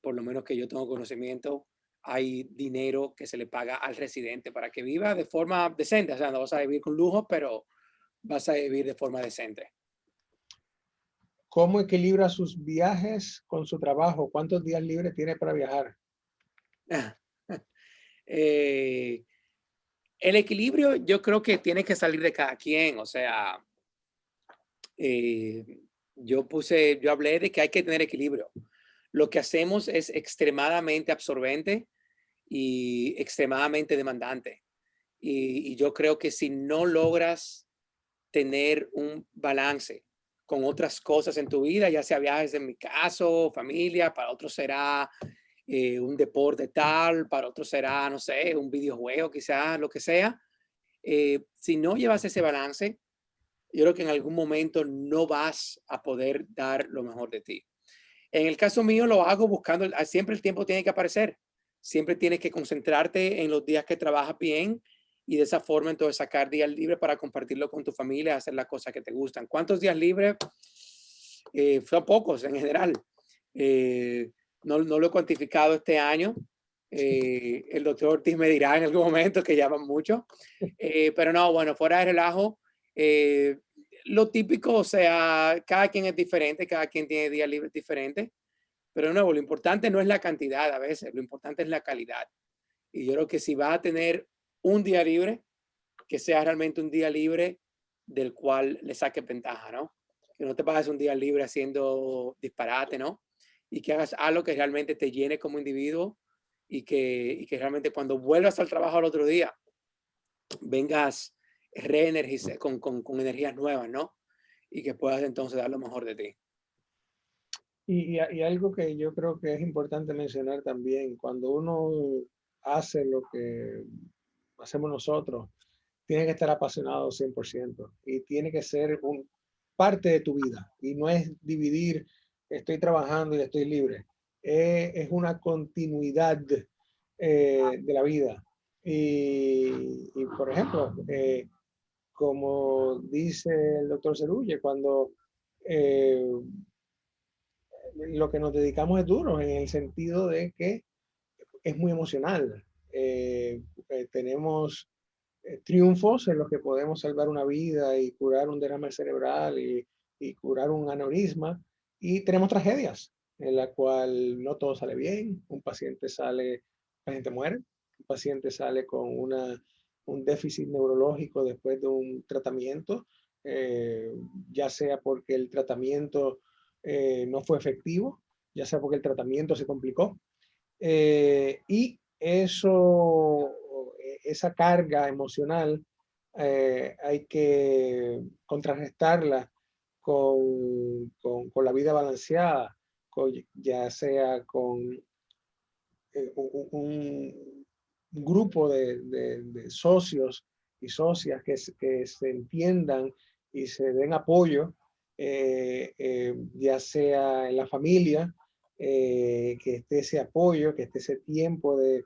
por lo menos que yo tengo conocimiento, hay dinero que se le paga al residente para que viva de forma decente. O sea, no vas a vivir con lujo, pero vas a vivir de forma decente. ¿Cómo equilibra sus viajes con su trabajo? ¿Cuántos días libres tiene para viajar? El equilibrio yo creo que tiene que salir de cada quien. O sea, yo hablé de que hay que tener equilibrio. Lo que hacemos es extremadamente absorbente y extremadamente demandante. Y yo creo que si no logras tener un balance con otras cosas en tu vida, ya sea viajes en mi caso, familia, para otros será un deporte tal, para otros será, no sé, un videojuego quizás, lo que sea. Si no llevas ese balance, yo creo que en algún momento no vas a poder dar lo mejor de ti. En el caso mío lo hago buscando, siempre el tiempo tiene que aparecer, siempre tienes que concentrarte en los días que trabajas bien y de esa forma entonces sacar días libres para compartirlo con tu familia, hacer las cosas que te gustan. ¿Cuántos días libres? Son pocos en general. No lo he cuantificado este año. El doctor Ortiz me dirá en algún momento que llaman mucho. Pero no, bueno, fuera de relajo, lo típico, o sea, cada quien es diferente, cada quien tiene días libres diferentes. Pero de nuevo, lo importante no es la cantidad a veces, lo importante es la calidad. Y yo creo que si vas a tener un día libre, que sea realmente un día libre del cual le saques ventaja, ¿no? Que no te pases un día libre haciendo disparate, ¿no? Y que hagas algo que realmente te llene como individuo y que realmente cuando vuelvas al trabajo al otro día, vengas reenergizado con energías nuevas, ¿no? Y que puedas entonces dar lo mejor de ti. Y algo que yo creo que es importante mencionar también, cuando uno hace lo que hacemos nosotros, tiene que estar apasionado 100% y tiene que ser parte de tu vida y no es dividir, estoy trabajando y estoy libre. Es una continuidad de la vida. Y por ejemplo, como dice el doctor Cerulle, cuando eh, lo que nos dedicamos es duro en el sentido de que es muy emocional. Tenemos triunfos en los que podemos salvar una vida y curar un derrame cerebral y curar un aneurisma. Y tenemos tragedias en la cual no todo sale bien. Un paciente muere, un paciente sale con un déficit neurológico después de un tratamiento, eh, ya sea porque el tratamiento no fue efectivo, ya sea porque el tratamiento se complicó. Y esa carga emocional hay que contrarrestarla con la vida balanceada, ya sea con un grupo de socios y socias que se entiendan y se den apoyo, ya sea en la familia, que esté ese apoyo, que esté ese tiempo y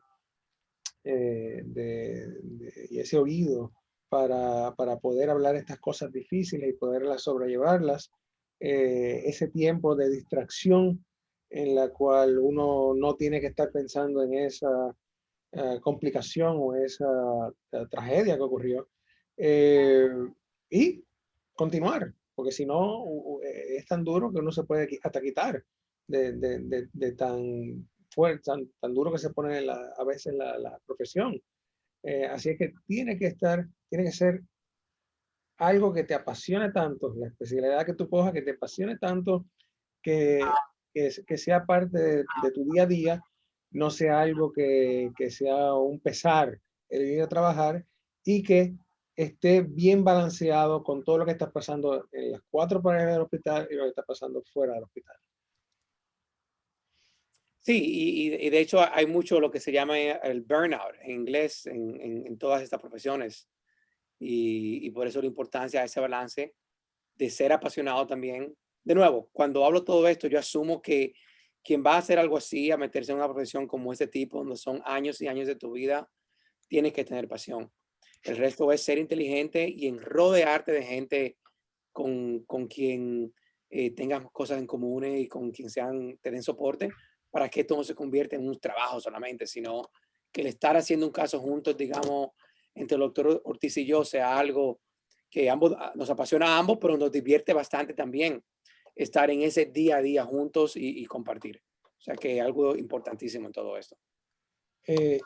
ese oído para poder hablar estas cosas difíciles y poderlas sobrellevarlas, ese tiempo de distracción en la cual uno no tiene que estar pensando en esa complicación o esa tragedia que ocurrió, y continuar, porque si no es tan duro que uno se puede hasta quitar de tan fuerte, tan duro que se pone a veces la profesión. Así es que tiene que ser algo que te apasione tanto, la especialidad que tú cojas, que te apasione tanto, que sea parte de tu día a día, no sea algo que sea un pesar el ir a trabajar, y que esté bien balanceado con todo lo que está pasando en las cuatro paredes del hospital y lo que está pasando fuera del hospital. Sí, y de hecho hay mucho lo que se llama el burnout en inglés en todas estas profesiones. Y por eso la importancia de ese balance, de ser apasionado también. De nuevo, cuando hablo todo esto, yo asumo que quien va a hacer algo así, a meterse en una profesión como este tipo, donde son años y años de tu vida, tienes que tener pasión. El resto es ser inteligente y en rodearte de gente con quien tengas cosas en común y con quien te den soporte, para que esto no se convierta en un trabajo solamente, sino que el estar haciendo un caso juntos, digamos, entre el doctor Ortiz y yo, sea algo que ambos nos apasiona a ambos, pero nos divierte bastante también estar en ese día a día juntos y compartir. O sea que algo importantísimo en todo esto.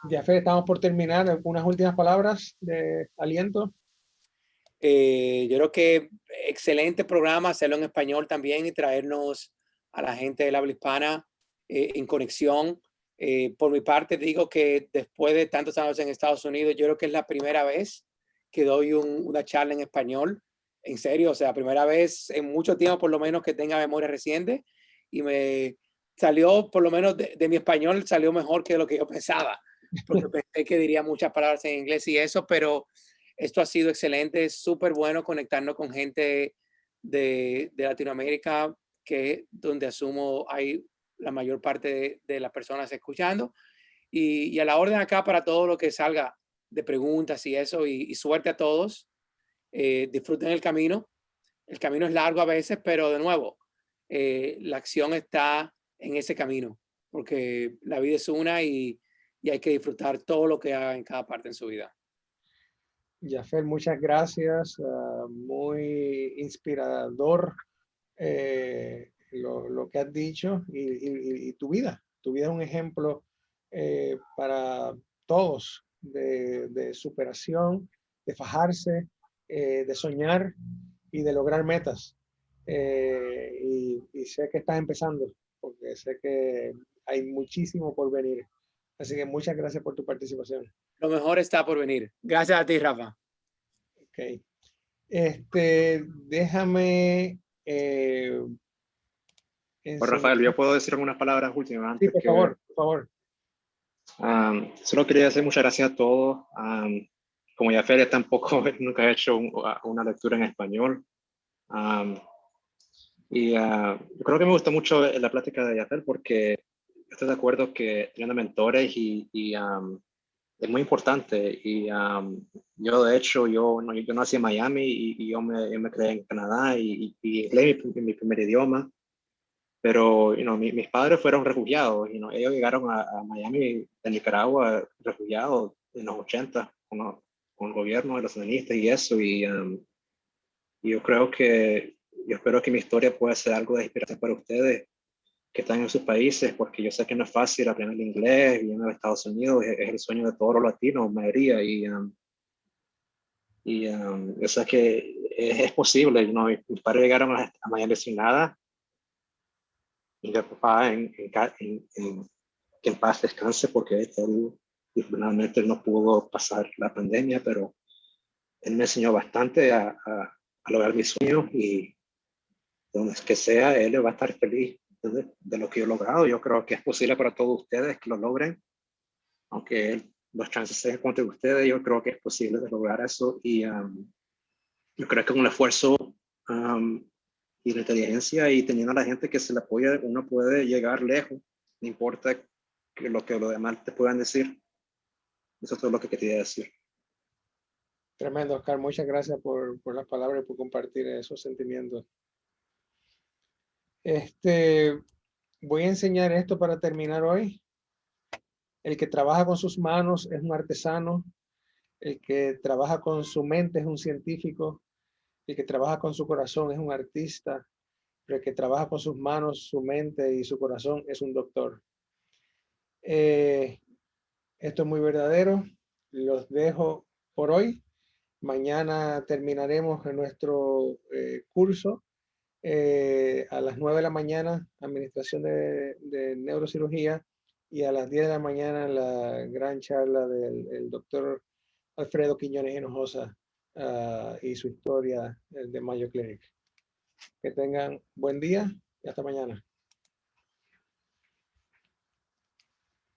Jafet, estamos por terminar. Unas últimas palabras de aliento. Yo creo que excelente programa hacerlo en español también y traernos a la gente del habla hispana en conexión. Por mi parte, digo que después de tantos años en Estados Unidos, yo creo que es la primera vez que doy una charla en español. En serio, o sea, primera vez en mucho tiempo, por lo menos, que tenga memoria reciente. Y me salió, por lo menos de mi español, salió mejor que lo que yo pensaba, porque pensé que diría muchas palabras en inglés y eso, pero esto ha sido excelente, es súper bueno conectarnos con gente de Latinoamérica, que es donde asumo hay la mayor parte de las personas escuchando. Y a la orden acá para todo lo que salga de preguntas y eso, y suerte a todos. Disfruten el camino. El camino es largo a veces, pero de nuevo, la acción está en ese camino, porque la vida es una y hay que disfrutar todo lo que haga en cada parte en su vida. Jafet, muchas gracias. Muy inspirador lo que has dicho, y tu vida. Tu vida es un ejemplo para todos de superación, de fajarse, de soñar y de lograr metas. Y sé que estás empezando, porque sé que hay muchísimo por venir. Así que muchas gracias por tu participación. Lo mejor está por venir. Gracias a ti, Rafa. Ok. Déjame. Pues Rafael, yo puedo decir algunas palabras últimas Sí, antes por que... favor, por favor. Solo quería decir muchas gracias a todos. Como ya Feria tampoco nunca he hecho una lectura en español. Yo creo que me gustó mucho la plática de Yafel porque estoy de acuerdo que teniendo mentores es muy importante. Yo, de hecho, yo nací en Miami y yo me creé en Canadá y inglés es mi primer idioma. Pero mis padres fueron refugiados. Ellos llegaron a Miami de Nicaragua refugiados en los 80 con el gobierno de los sandinistas y eso. Y yo espero que mi historia pueda ser algo de inspiración para ustedes que están en sus países, porque yo sé que no es fácil aprender el inglés, viviendo en Estados Unidos, es el sueño de todos los latinos, mayoría. Yo sé que es posible. Mis padres llegaron a Miami sin nada. Y mi papá que en paz descanse, porque él finalmente no pudo pasar la pandemia, pero él me enseñó bastante a lograr mis sueños, y donde que sea, él va a estar feliz de lo que yo he logrado. Yo creo que es posible para todos ustedes que lo logren, aunque los chances sean contra ustedes, yo creo que es posible de lograr eso. Yo creo que con un esfuerzo y la inteligencia y teniendo a la gente que se le apoya, uno puede llegar lejos, no importa que los demás te puedan decir. Eso es todo lo que quería decir. Tremendo, Oscar. Muchas gracias por las palabras y por compartir esos sentimientos. Voy a enseñar esto para terminar hoy. El que trabaja con sus manos es un artesano. El que trabaja con su mente es un científico. El que trabaja con su corazón es un artista. Pero el que trabaja con sus manos, su mente y su corazón es un doctor. Esto es muy verdadero. Los dejo por hoy. Mañana terminaremos en nuestro curso a las 9 de la mañana, administración de neurocirugía, y a las 10 de la mañana la gran charla del doctor Alfredo Quiñones Hinojosa y su historia de Mayo Clinic. Que tengan buen día y hasta mañana.